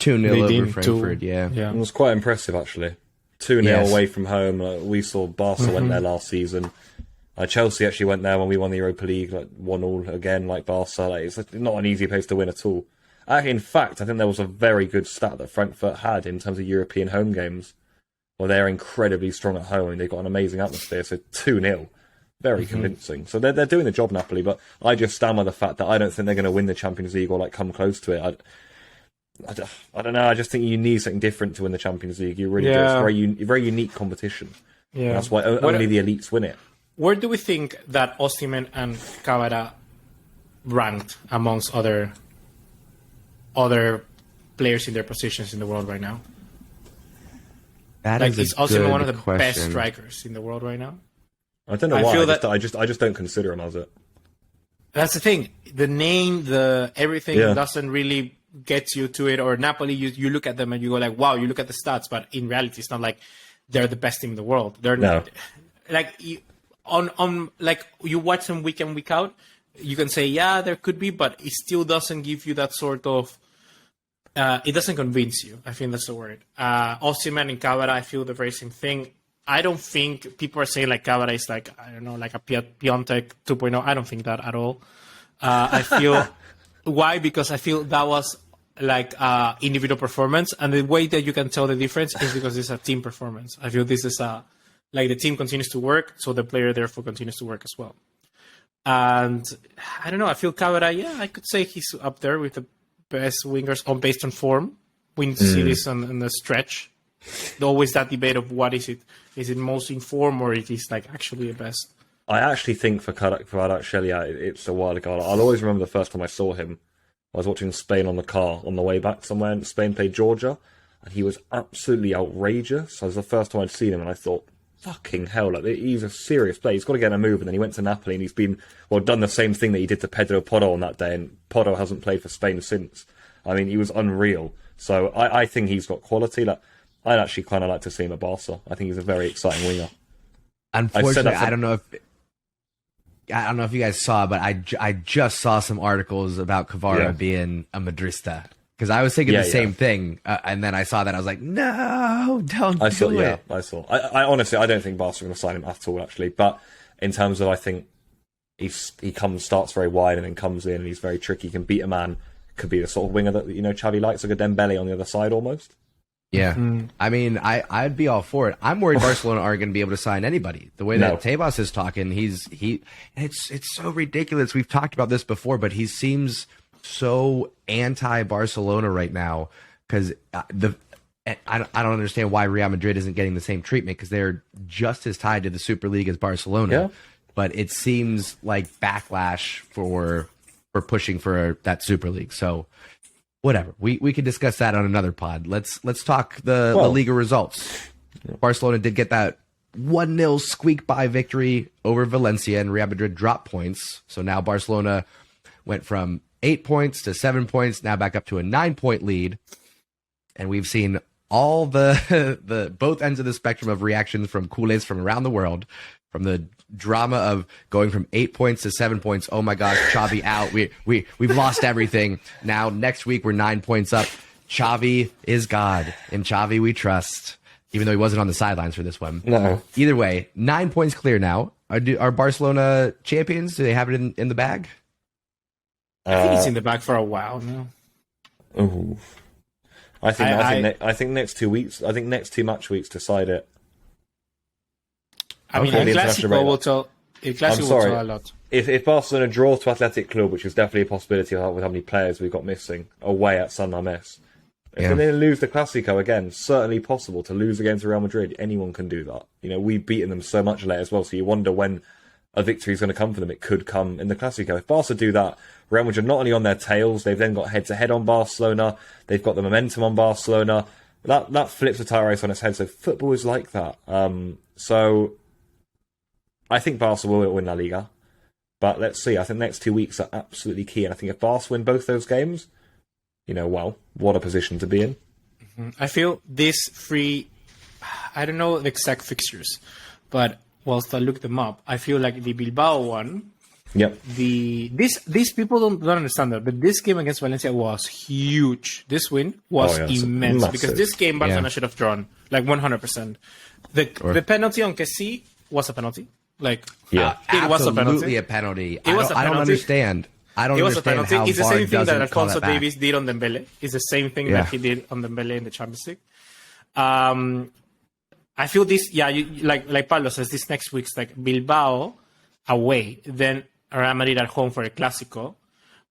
2-0 over Frankfurt, yeah. It was quite impressive, actually. 2-0 away from home. We saw Barca went there last season. Chelsea actually went there when we won the Europa League, 1-1 again, like Barca. It's not an easy place to win at all. In fact, I think there was a very good stat that Frankfurt had in terms of European home games. Well, they're incredibly strong at home, and they've got an amazing atmosphere. So 2-0, very convincing. So they're doing the job, Napoli. But I just stand by the fact that I don't think they're going to win the Champions League or come close to it. I don't know. I just think you need something different to win the Champions League. You really do. It's very unique competition. Yeah, that's why only the elites win it. Where do we think that Osimhen and Cavara ranked amongst other players in their positions in the world right now? Is Osimhen one of the best strikers in the world right now? I don't know why. I just don't consider him as it. That's the thing. The name, everything doesn't really get you to it. Or Napoli, you look at them and you go like, wow, you look at the stats, but in reality, it's not like they're the best team in the world. They're not. Like you watch them week in, week out, you can say, yeah, there could be, but it still doesn't give you that sort of. It doesn't convince you. I think that's the word. Osimhen and Cavara, I feel the very same thing. I don't think people are saying like Cavara is like, I don't know, like a Piontek 2.0. I don't think that at all. I feel why? Because I feel that was like individual performance, and the way that you can tell the difference is because it's a team performance. I feel this is like the team continues to work, so the player therefore continues to work as well. And I don't know. I feel Cavara, I could say he's up there with the best wingers based on form. We need to see this on the stretch. Always that debate of what is it? Is it most in form or it is like actually the best? I actually think for Kvaratskhelia, it's a while ago. I'll always remember the first time I saw him. I was watching Spain on the car on the way back somewhere, and Spain played Georgia, and he was absolutely outrageous. So it was the first time I'd seen him, and I thought, fucking hell, he's a serious player. He's got to get a move, and then he went to Napoli, and he's done the same thing that he did to Pedro Porro on that day, and Porro hasn't played for Spain since. I mean, he was unreal. So I think he's got quality. I'd actually kind of like to see him at Barca. I think he's a very exciting winger. Unfortunately, I don't know if you guys saw, but I just saw some articles about Cavara being a Madrista. Because I was thinking the same thing, and then I saw that, I was like, no, don't do it. I saw. I honestly, I don't think Barca are going to sign him at all, actually. But in terms of, I think, he starts very wide and then comes in, and he's very tricky, he can beat a man, could be the sort of winger that, Xavi likes, like a Dembele on the other side, almost. Yeah. I mean, I'd be all for it. I'm worried Barcelona aren't going to be able to sign anybody. The way that Tebas is talking, it's so ridiculous. We've talked about this before, but he seems so anti-Barcelona right now because I don't understand why Real Madrid isn't getting the same treatment because they're just as tied to the Super League as Barcelona. Yeah. But it seems like backlash for pushing for that Super League. So whatever, we can discuss that on another pod. Let's talk the Liga results. Barcelona did get that 1-0 squeak by victory over Valencia, and Real Madrid dropped points. So now Barcelona went from 8 points to 7 points, now back up to a 9-point lead. And we've seen all the both ends of the spectrum of reactions from culés from around the world, from the drama of going from 8 points to 7 points. Oh my gosh, Xavi out. We've lost everything. Now next week we're 9 points up. Xavi is God. In Xavi we trust. even though he wasn't on the sidelines for this one. No. Either way, 9 points clear now. Are Barcelona champions? Do they have it in the bag? I think it's in the bag for a while now. Ooh. I think next 2 weeks. I think next 2 match weeks decide it. I mean, El Clasico will tell. El Clasico will tell a lot. If Barcelona draw to Athletic Club, which is definitely a possibility with how many players we've got missing, away at San Mamés. If they lose the Clasico again, certainly possible to lose against Real Madrid. Anyone can do that. You know, we've beaten them so much late as well, so you wonder when a victory is going to come for them. It could come in the Clasico. If Barca do that, Real Madrid not only on their tails, they've then got head-to-head on Barcelona, they've got the momentum on Barcelona. That flips the title race on its head, so football is like that. So I think Barca will win La Liga, but let's see. I think the next 2 weeks are absolutely key, and I think if Barca win both those games, you know, well, what a position to be in. I feel this three, I don't know the exact fixtures, but whilst I look them up, I feel like the Bilbao one, these people don't understand that, but this game against Valencia was huge. This win was immense because this game Barcelona should have drawn, like 100%. The penalty on Kessie was a penalty. Like, it was a penalty. A penalty. I don't understand. I don't understand how it's the same thing that doesn't call Alphonso that back. Davies did on Dembele. It's the same thing that he did on Dembele in the Champions League. I feel this, like Pablo says, this next week's like Bilbao away, then Real Madrid at home for a Clasico.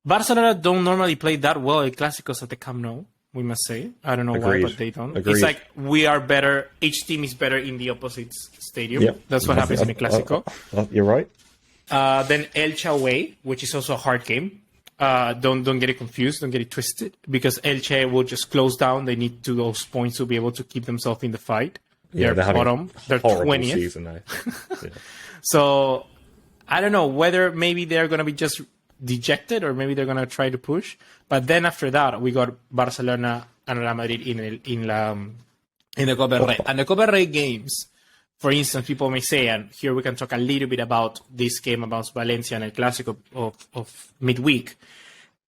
Barcelona don't normally play that well at Clásicos at the Camp Nou, we must say. I don't know why, but they don't. It's like we are better, each team is better in the opposite stadium. Yep. That's what happens in a Clasico. You're right. Then Elche away, which is also a hard game. Don't get it confused, don't get it twisted, because Elche will just close down. They need those points to be able to keep themselves in the fight. They're bottom. They're 20th. Season now. So I don't know whether maybe they're going to be just dejected or maybe they're going to try to push. But then after that, we got Barcelona and Real Madrid in the Copa del Rey. And the Copa del Rey games, for instance, people may say, and here we can talk a little bit about this game against Valencia and El Clásico of midweek.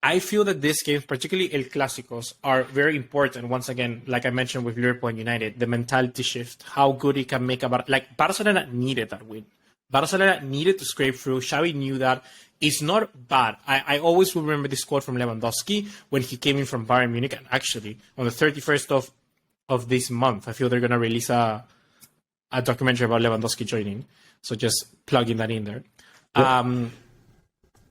I feel that these games, particularly El Clásicos, are very important. Once again, like I mentioned with Liverpool and United, the mentality shift, how good it can make about. Like Barcelona needed that win. Barcelona needed to scrape through. Xavi knew that. It's not bad. I always will remember this quote from Lewandowski when he came in from Bayern Munich. And actually, on the 31st of this month, I feel they're going to release a documentary about Lewandowski joining. So just plugging that in there. Yep.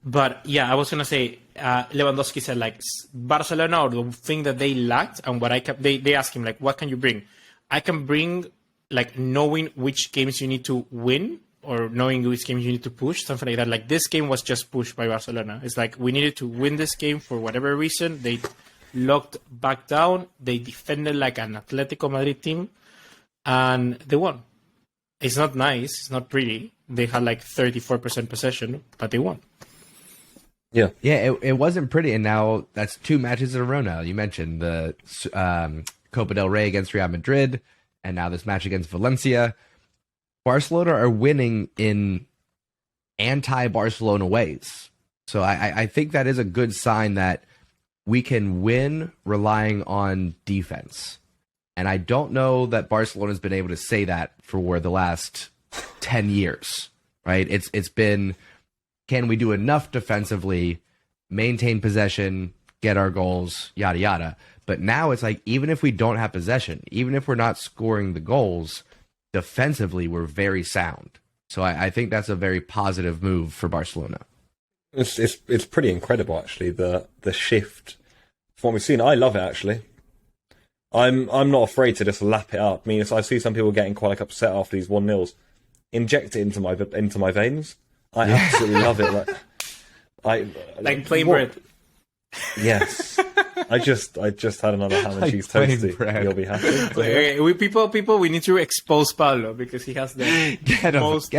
But yeah, I was going to say, Lewandowski said, like, Barcelona, or the thing that they lacked, and what they asked him, like, what can you bring? I can bring, like, knowing which games you need to win, or knowing which games you need to push, something like that. Like, this game was just pushed by Barcelona. It's like, we needed to win this game for whatever reason. They locked back down. They defended like an Atletico Madrid team, and they won. It's not nice. It's not pretty. They had like 34% possession, but they won. Yeah, it wasn't pretty, and now that's 2 matches in a row now. You mentioned the Copa del Rey against Real Madrid, and now this match against Valencia. Barcelona are winning in anti-Barcelona ways. So I think that is a good sign that we can win relying on defense. And I don't know that Barcelona's been able to say that for the last 10 years, right? It's been, can we do enough defensively, maintain possession, get our goals, yada, yada. But now it's like, even if we don't have possession, even if we're not scoring the goals, defensively, we're very sound. So I think that's a very positive move for Barcelona. It's pretty incredible, actually, the shift from what we've seen. I love it, actually. I'm not afraid to just lap it up. I mean, I see some people getting quite like upset after these 1-0s. Inject it into my veins. I absolutely love it. Like plain bread. Yes. I just had another ham and cheese toasty. Bread. You'll be happy. Okay, people, we need to expose Pablo because he has the most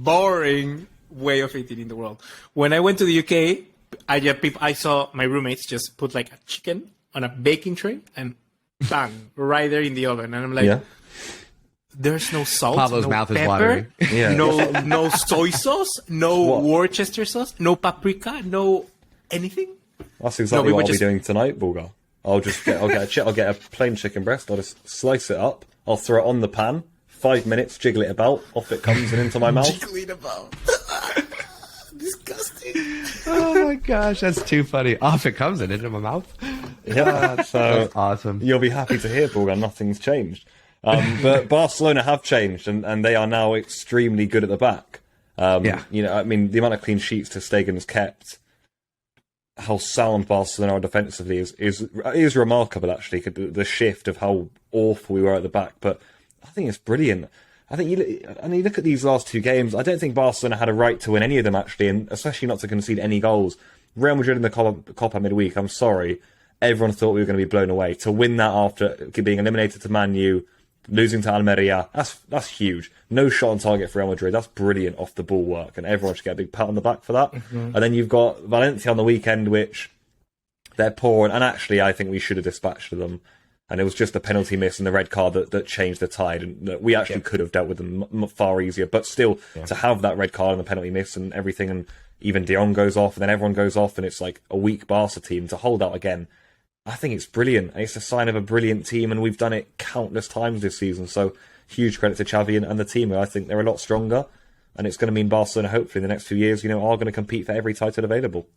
boring way of eating in the world. When I went to the UK, I saw my roommates just put like a chicken on a baking tray and bang, right there in the oven. And I'm like, there's no salt, Pablo's no mouth pepper, is watering. Yeah. no soy sauce, no Worcester sauce, no paprika, no anything. That's exactly what I'll be doing tonight, Buga. I'll get a plain chicken breast. I'll just slice it up. I'll throw it on the pan. 5 minutes, jiggle it about, off it comes and into my mouth. Jiggle it about. Disgusting. Oh my gosh, that's too funny. Off it comes and into my mouth. Yeah, so That's awesome. You'll be happy to hear, Buga, nothing's changed. But Barcelona have changed, and they are now extremely good at the back. You know, I mean, the amount of clean sheets ter Stegen's kept, how sound Barcelona are defensively is remarkable. Actually, the shift of how awful we were at the back, but I think it's brilliant. I think you look at these last 2 games. I don't think Barcelona had a right to win any of them actually, and especially not to concede any goals. Real Madrid in the Copa midweek. I'm sorry, everyone thought we were going to be blown away. To win that after being eliminated to Man U, losing to Almeria, that's huge. No shot on target for Real Madrid. That's brilliant off the ball work, and everyone should get a big pat on the back for that. And then you've got Valencia on the weekend, which they're poor, and actually I think we should have dispatched them. And it was just the penalty miss and the red card that changed the tide, and that we actually could have dealt with them far easier. But still, to have that red card and the penalty miss and everything, and even De Jong goes off, and then everyone goes off, and it's like a weak Barca team to hold out again. I think it's brilliant. It's a sign of a brilliant team, and we've done it countless times this season. So huge credit to Xavi and the team. I think they're a lot stronger, and it's going to mean Barcelona, hopefully in the next few years, are going to compete for every title available.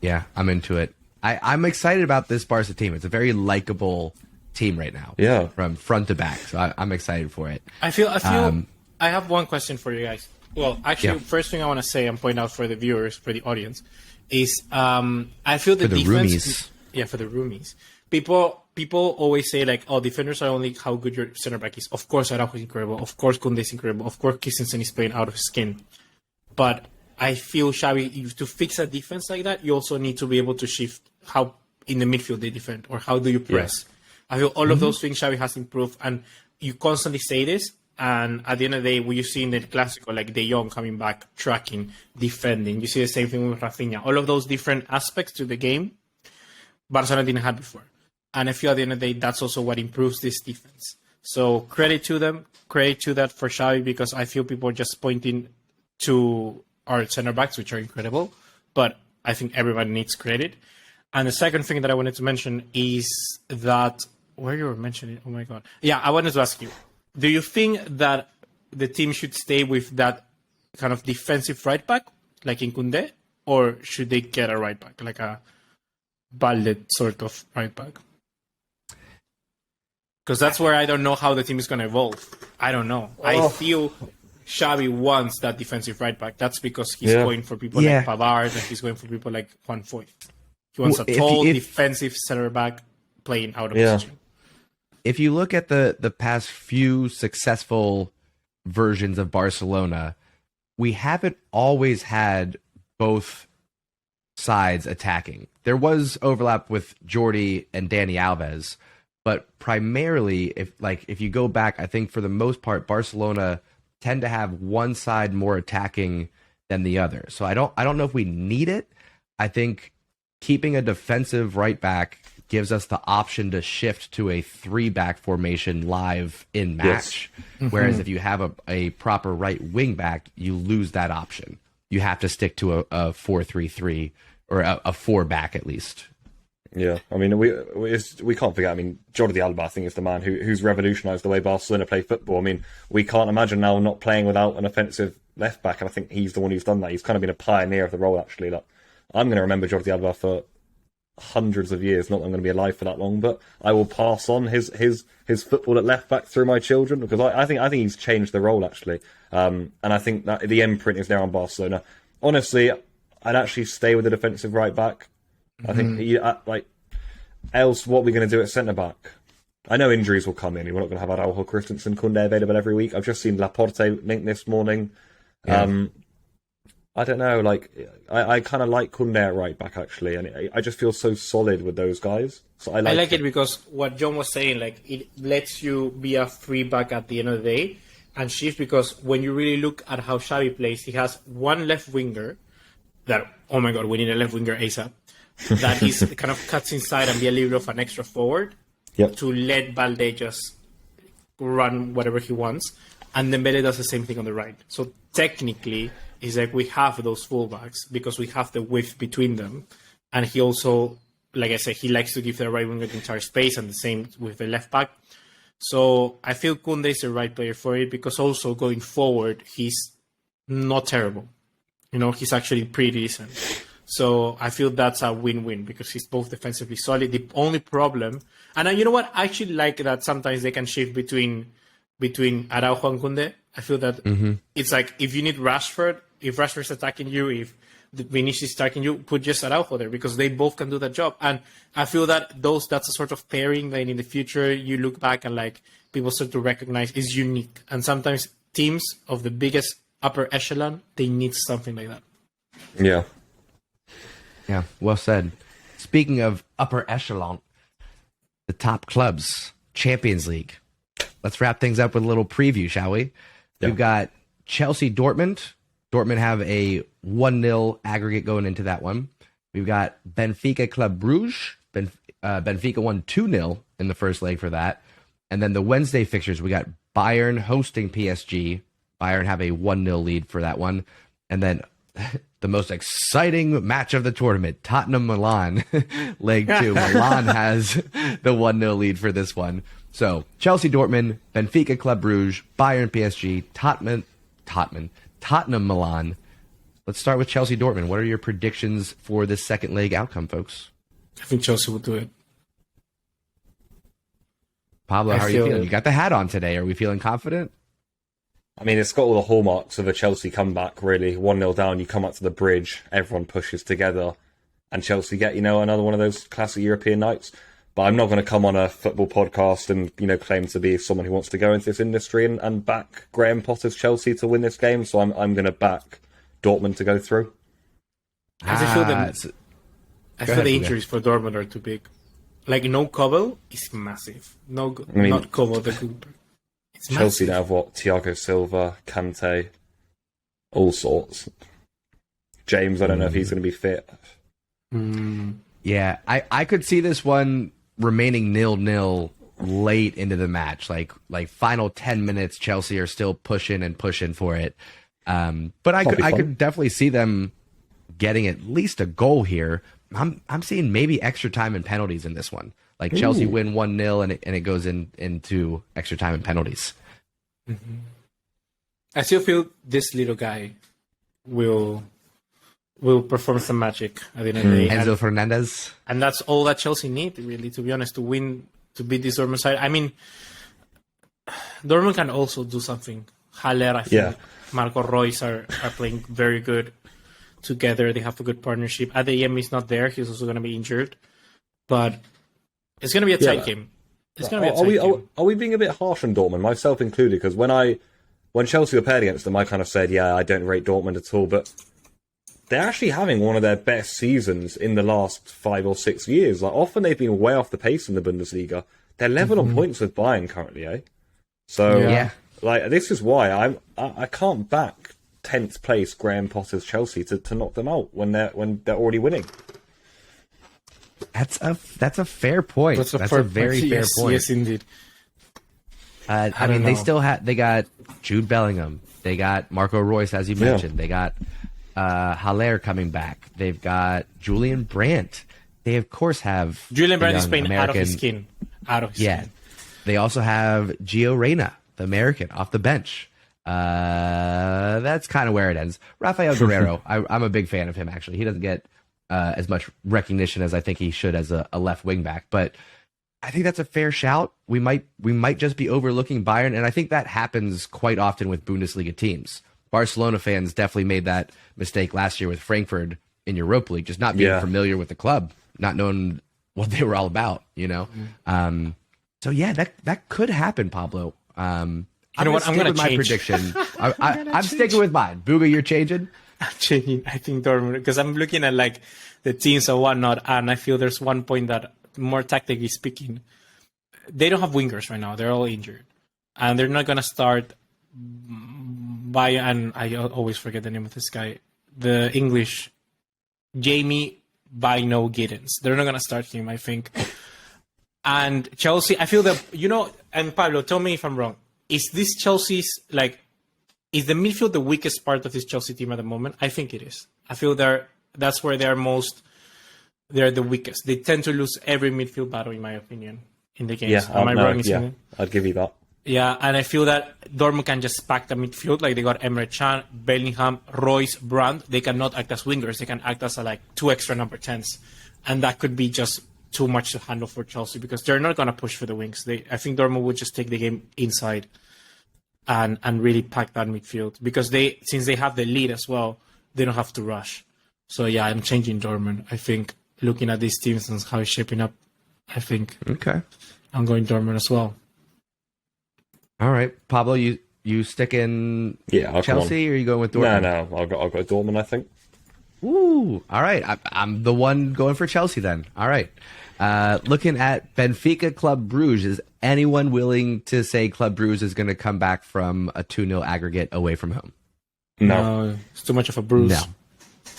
Yeah, I'm into it. I'm excited about this Barca team. It's a very likable team right now. Yeah, from front to back. So I'm excited for it. I feel. I have one question for you guys. Well, actually, first thing I want to say and point out for the viewers, for the audience, is I feel the defense. Roomies. Yeah, for the roomies. People always say like, "Oh, defenders are only how good your center back is." Of course, Araujo is incredible. Of course, Koundé is incredible. Of course, Christensen is playing out of his skin. But I feel Xavi, to fix a defense like that, you also need to be able to shift how in the midfield they defend, or how do you press. Yeah. I feel all of those things Xavi has improved, and you constantly say this. And at the end of the day, what you see in the Clasico, like De Jong coming back, tracking, defending. You see the same thing with Rafinha. All of those different aspects to the game, Barcelona didn't have before. And I feel at the end of the day, that's also what improves this defense. So credit to them, credit to that for Xavi, because I feel people are just pointing to our center backs, which are incredible. But I think everybody needs credit. And the second thing that I wanted to mention is that, where you were mentioning, oh my God. Yeah, I wanted to ask you, do you think that the team should stay with that kind of defensive right back, like in Koundé, or should they get a right back, like a Balde sort of right back? Because that's where I don't know how the team is going to evolve. I don't know. I feel Xavi wants that defensive right back. That's because he's going for people like Pavard, and he's going for people like Juan Foyth. He wants a tall defensive center back playing out of position. If you look at the past few successful versions of Barcelona, we haven't always had both sides attacking. There was overlap with Jordi and Dani Alves, but primarily, if you go back, I think for the most part, Barcelona tend to have one side more attacking than the other. So I don't know if we need it. I think keeping a defensive right back gives us the option to shift to a 3-back formation live in match. Yes. Whereas if you have a proper right wing back, you lose that option. You have to stick to a 4-3-3 or a 4-back at least. Yeah, I mean, we can't forget. I mean, Jordi Alba, I think, is the man who's revolutionised the way Barcelona play football. I mean, we can't imagine now not playing without an offensive left back, and I think he's the one who's done that. He's kind of been a pioneer of the role, actually. Like, I'm going to remember Jordi Alba for hundreds of years. Not that I'm going to be alive for that long, but I will pass on his football at left back through my children, because I think he's changed the role, actually. And I think that the imprint is there on Barcelona. Honestly, I'd actually stay with the defensive right back. I think, else what are we going to do at centre back? I know injuries will come in. We're not going to have Araujo, Christensen, Koundé available every week. I've just seen Laporte link this morning. Yeah. I don't know. I kind of like Koundé at right back, actually, and I just feel so solid with those guys. So I like it because what John was saying, it lets you be a free back at the end of the day and shift, because when you really look at how Xavi plays, he has one left winger that, oh my God, we need a left winger ASAP. That he's kind of cuts inside and be a little bit of an extra forward to let Balde just run whatever he wants. And then Dembele does the same thing on the right. So technically, it's like we have those fullbacks because we have the width between them. And he also like I said, he likes to give the right winger the entire space, and the same with the left back. So I feel Koundé is the right player for it, because also going forward, he's not terrible. He's actually pretty decent. So I feel that's a win-win, because he's both defensively solid. The only problem, and you know what? I actually like that sometimes they can shift between Araujo and Koundé. I feel that it's like, if you need Rashford, if Rashford's attacking you, if Vinicius is attacking you, put just Araujo there, because they both can do that job. And I feel that that's a sort of pairing that in the future you look back and like people start to recognize is unique. And sometimes teams of the biggest upper echelon, they need something like that. Yeah. Yeah, well said. Speaking of upper echelon, the top clubs, Champions League. Let's wrap things up with a little preview, shall we? Yeah. We've got Chelsea Dortmund. Dortmund have a 1-0 aggregate going into that one. We've got Benfica Club Brugge. Benfica won 2-0 in the first leg for that. And then the Wednesday fixtures, we got Bayern hosting PSG. Bayern have a 1-0 lead for that one. And then the most exciting match of the tournament, Tottenham-Milan, leg 2. Milan has the 1-0 lead for this one. So, Chelsea Dortmund, Benfica Club Brugge, Bayern PSG, Tottenham-Milan. Let's start with Chelsea Dortmund. What are your predictions for this second leg outcome, folks? I think Chelsea will do it. Pablo, how are you feeling? You got the hat on today. Are we feeling confident? I mean, it's got all the hallmarks of a Chelsea comeback, really. 1-0 down, you come up to the bridge, everyone pushes together, and Chelsea get, another one of those classic European nights. But I'm not going to come on a football podcast and, claim to be someone who wants to go into this industry and back Graham Potter's Chelsea to win this game. So I'm going to back Dortmund to go through. I feel the injuries for Dortmund are too big. Like, no Kobel is massive. Not Kobel, the Cooper. It's Chelsea massive. now have what? Thiago Silva, Kante, all sorts. James, I don't know if he's going to be fit. Yeah, I could see this one remaining 0-0 late into the match. Like final 10 minutes, Chelsea are still pushing for it. But I could definitely see them getting at least a goal here. I'm seeing maybe extra time and penalties in this one. Like Chelsea win 1-0 and it goes into extra time and penalties. Mm-hmm. I still feel this little guy will perform some magic at the end of the day. Enzo Fernandez. And that's all that Chelsea need, really, to be honest, to beat this Dortmund side. I mean, Dortmund can also do something. Haller, I think, Marco Reus are playing very good together. They have a good partnership. Adeyemi is not there. He's also going to be injured. But it's going to be a tight game. It's going to be a tight game. Are we being a bit harsh on Dortmund, myself included? Because when Chelsea were paired against them, I kind of said, I don't rate Dortmund at all. But they're actually having one of their best seasons in the last 5 or 6 years. Like, often they've been way off the pace in the Bundesliga. They're level on points with Bayern currently, eh? So, this is why I can't back 10th place Graham Potter's Chelsea to knock them out when they're already winning. That's a fair point. That's a very fair point. Yes, indeed. I mean, they got Jude Bellingham. They got Marco Reus, as you mentioned. They got Haller coming back. They've got Julian Brandt. They, of course, have Julian Brandt is playing out of his skin. Skin. They also have Gio Reyna, the American, off the bench. That's kind of where it ends. Rafael Guerrero, I'm a big fan of him, actually. He doesn't get as much recognition as I think he should as a left wing back, but I think that's a fair shout. We might just be overlooking Bayern, and I think that happens quite often with Bundesliga teams. Barcelona fans definitely made that mistake last year with Frankfurt in Europa League, just not being familiar with the club, not knowing what they were all about, So that could happen, Pablo. I'm going to change my prediction. I'm sticking with mine. Buga, you're changing? I'm changing. I think Dortmund, because I'm looking at like the teams and whatnot, and I feel there's one point that, more tactically speaking, they don't have wingers right now. They're all injured, and they're not going to start by. And I always forget the name of this guy, the English Jamie Bino Giddens. They're not going to start him, I think. And Chelsea, I feel that and Pablo, tell me if I'm wrong. Is this Chelsea's is the midfield the weakest part of this Chelsea team at the moment? I think it is. I feel that's where they're most they're the weakest. They tend to lose every midfield battle, in my opinion, in the games. Yeah, Am I wrong in saying that? I'd give you that. Yeah, and I feel that Dortmund can just pack the midfield. Like, they got Emre Can, Bellingham, Royce, Brandt. They cannot act as wingers. They can act as like 2 extra number 10s. And that could be just too much to handle for Chelsea because they're not going to push for the wings. I think Dortmund would just take the game inside and really pack that midfield because since they have the lead as well, they don't have to rush. So yeah, I'm changing Dortmund. I think looking at these teams and how it's shaping up, I think I'm going Dortmund as well. All right, Pablo, you stick in Chelsea or are you going with Dortmund? No, I've got Dortmund, I think. Ooh, all right. I'm the one going for Chelsea then. All right. Looking at Benfica Club Brugge, is anyone willing to say Club Brugge is going to come back from a 2-0 aggregate away from home? No, it's too much of a bruise. No,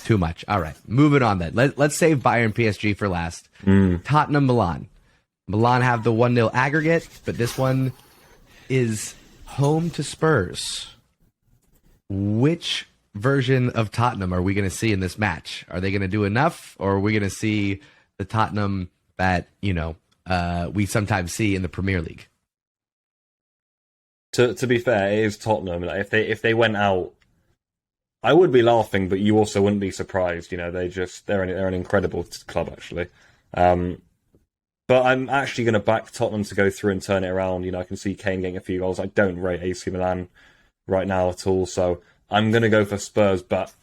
too much. All right, moving on then. Let's save Bayern PSG for last. Tottenham Milan. Milan have the 1-0 aggregate, but this one is home to Spurs. Which version of Tottenham are we going to see in this match? Are they going to do enough, or are we going to see the Tottenham that we sometimes see in the Premier League? To be fair, it is Tottenham. Like, if they went out, I would be laughing, but you also wouldn't be surprised. They're an incredible club actually. But I'm actually going to back Tottenham to go through and turn it around. I can see Kane getting a few goals. I don't rate AC Milan right now at all, so I'm going to go for Spurs, but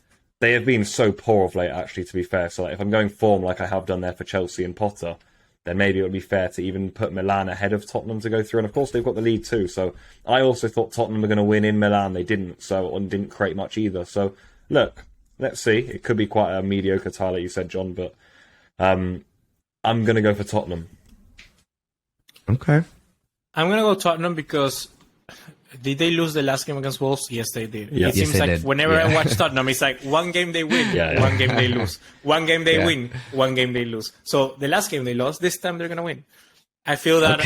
they have been so poor of late, actually, to be fair. So if I'm going form like I have done there for Chelsea and Potter, then maybe it would be fair to even put Milan ahead of Tottenham to go through. And of course, they've got the lead too. So I also thought Tottenham were going to win in Milan. They didn't, and didn't create much either. So look, let's see. It could be quite a mediocre tie, like you said, John, but I'm going to go for Tottenham. Okay. I'm going to go Tottenham because did they lose the last game against Wolves? Yes, they did. Yeah. It seems like whenever I watch Tottenham, it's like one game they win, one game they lose. One game they win, one game they lose. So the last game they lost, this time they're going to win. I feel that...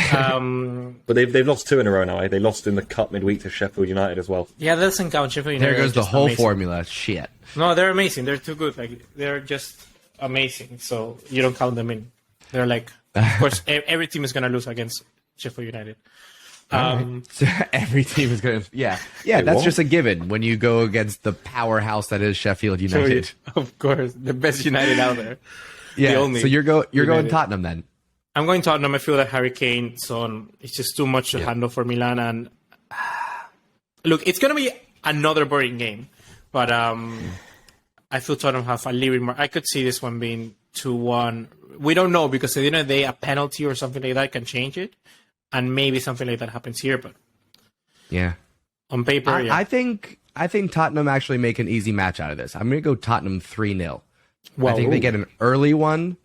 But they've lost 2 in a row now, eh? They lost in the cup midweek to Sheffield United as well. Yeah, that doesn't count. Sheffield United. There goes the whole amazing. formula. Shit. No, they're amazing. They're too good. Like, they're just amazing. So you don't count them in. They're like... Of course, every team is going to lose against Sheffield United. So every team is going to... Yeah, that's just a given when you go against the powerhouse that is Sheffield United. Of course, the best United out there. Yeah, so you're going Tottenham then? I'm going Tottenham. I feel that Harry Kane, Son, it's just too much to handle for Milan. And look, it's going to be another boring game. But I feel Tottenham have a little bit more... I could see this one being 2-1. We don't know because at the end of the day, a penalty or something like that can change it. And maybe something like that happens here, but on paper, I think Tottenham actually make an easy match out of this. I'm going to go Tottenham 3-0. I think they get an early one,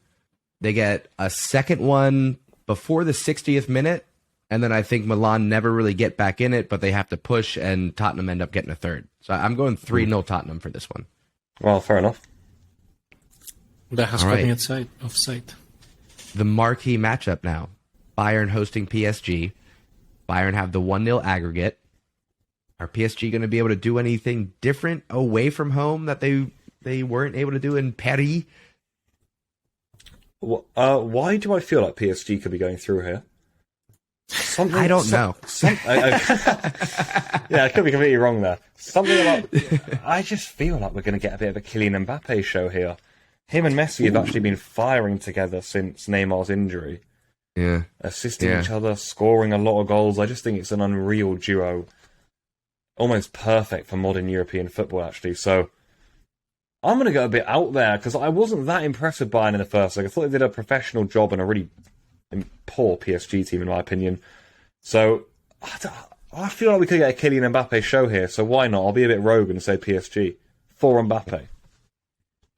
they get a second one before the 60th minute, and then I think Milan never really get back in it, but they have to push, and Tottenham end up getting a third. So I'm going 3-0 Tottenham for this one. Well, fair enough. That has caught me off sight. The marquee matchup now. Bayern hosting PSG. Bayern have the 1-0 aggregate. Are PSG going to be able to do anything different away from home that they weren't able to do in Paris? Why do I feel like PSG could be going through here? I don't know. Yeah, I could be completely wrong there. Something about... I just feel like we're going to get a bit of a Kylian Mbappe show here. Him and Messi have actually been firing together since Neymar's injury. Yeah. Assisting each other, scoring a lot of goals. I just think it's an unreal duo. Almost perfect for modern European football, actually. So I'm going to go a bit out there because I wasn't that impressed with Bayern in the first leg. I thought they did a professional job and a really poor PSG team, in my opinion. So I feel like we could get a Kylian Mbappe show here. So why not? I'll be a bit rogue and say PSG for Mbappe.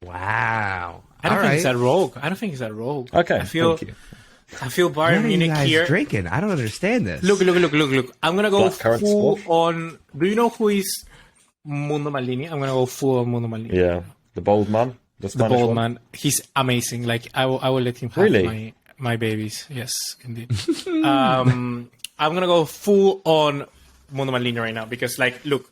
Wow. I don't think it's that rogue. Okay, thank you. I feel Bayern Munich here. Drinking? I don't understand this. Look. I'm going to go full on... Do you know who is Mundo Maldini? I'm going to go full on Mundo Maldini. Yeah, the bold man. The bold man. He's amazing. Like, I will let him have my babies. Yes, indeed. I'm going to go full on Mundo Maldini right now because, like, look,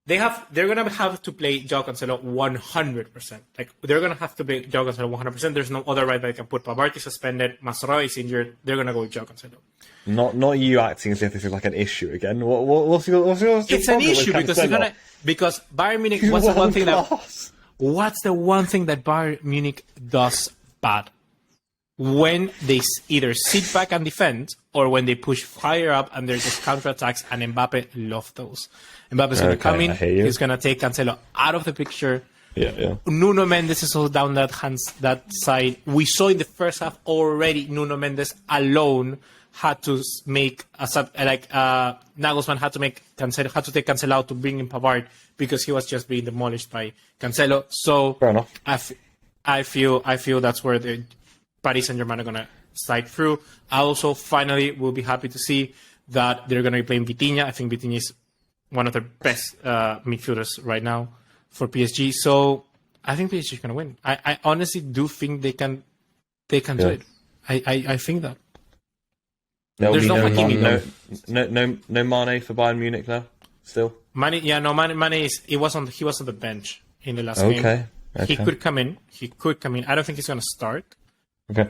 they're gonna have to play João Cancelo 100%. Like they're gonna have to play João Cancelo 100%. There's no other right back they can put. Pavard is suspended. Masroy is injured. They're gonna go with João Cancelo. Not you acting as if this is like an issue again. What's your It's an issue because Bayern Munich. What's the one thing that Bayern Munich does bad? When they either sit back and defend, or when they push higher up and there's just counterattacks, and Mbappe loves those. Mbappe's going to come in. He's going to take Cancelo out of the picture. Yeah. Nuno Mendes is also down that side. We saw in the first half already. Nuno Mendes alone had to make Nagelsmann had to take Cancelo out to bring in Pavard because he was just being demolished by Cancelo. So fair enough. I feel that's where the Paris Saint-Germain are going to slide through. I also finally will be happy to see that they're going to be playing Vitinha. I think Vitinha is one of their best midfielders right now for PSG. So I think PSG is going to win. I honestly do think they can do it. I think that. There's no Hakimi. No Mane for Bayern Munich now. Still. Mane is he was on the bench in the last game. Okay. He could come in. I don't think he's going to start. Okay.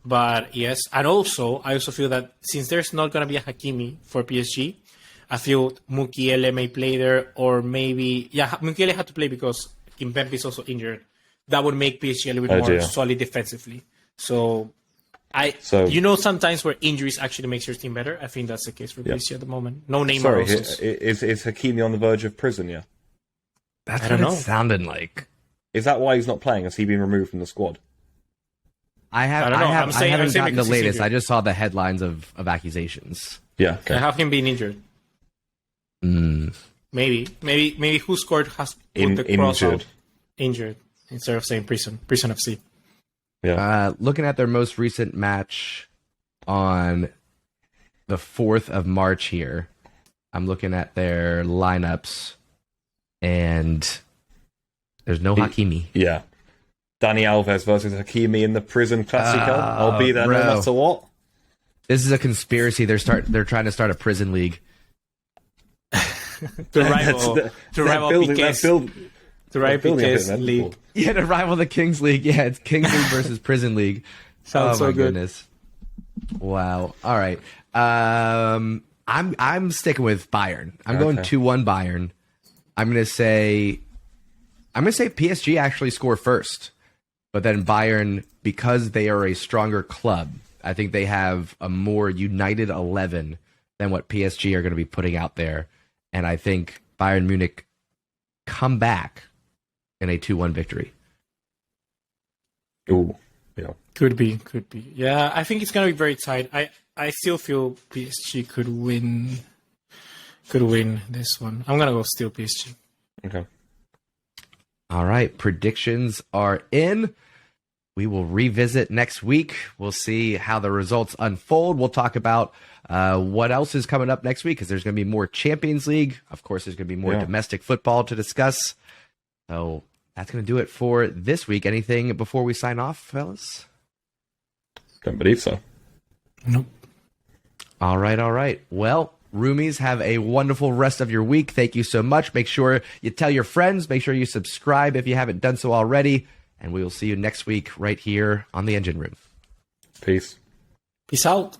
But yes, and also I also feel that since there's not going to be a Hakimi for PSG, I feel Mukiele may play there, or maybe Mukiele had to play because Kimpembe is also injured. That would make PSG a little bit more solid defensively. So sometimes where injuries actually makes your team better. I think that's the case for PSG at the moment. No Neymar. Sorry, is Hakimi on the verge of prison? Yeah. That's what it sounded like. Is that why he's not playing? Has he been removed from the squad? I haven't gotten the latest. I just saw the headlines of accusations. Yeah. Okay. I have him being injured. Maybe who scored has put the cross out. Injured instead of saying prison FC. Yeah. Looking at their most recent match on the 4th of March here, I'm looking at their lineups, and there's no Hakimi. Yeah. Dani Alves versus Hakimi in the prison Clasico. I'll be there no matter what. This is a conspiracy. They're trying to start a prison league. to rival Piqué's league. Yeah, to rival the Kings League. Yeah, it's Kings League versus Prison League. Sounds so good. Goodness. Wow. All right. I'm sticking with Bayern. I'm going 2-1 Bayern. I'm gonna say PSG actually score first, but then Bayern, because they are a stronger club, I think they have a more united 11 than what PSG are going to be putting out there, and I think Bayern Munich come back in a 2-1 victory. Ooh, yeah. Could be. Yeah, I think it's going to be very tight. I still feel PSG could win this one. I'm going to go still PSG. Okay. All right, predictions are in. We will revisit next week. We'll see how the results unfold. We'll talk about what else is coming up next week, because there's going to be more Champions League. Of course, there's going to be more domestic football to discuss. So that's going to do it for this week. Anything before we sign off, fellas? Don't believe so. Nope. All right. Well, roomies, have a wonderful rest of your week. Thank you so much. Make sure you tell your friends. Make sure you subscribe if you haven't done so already. And we will see you next week right here on the Engine Room. Peace. Peace out.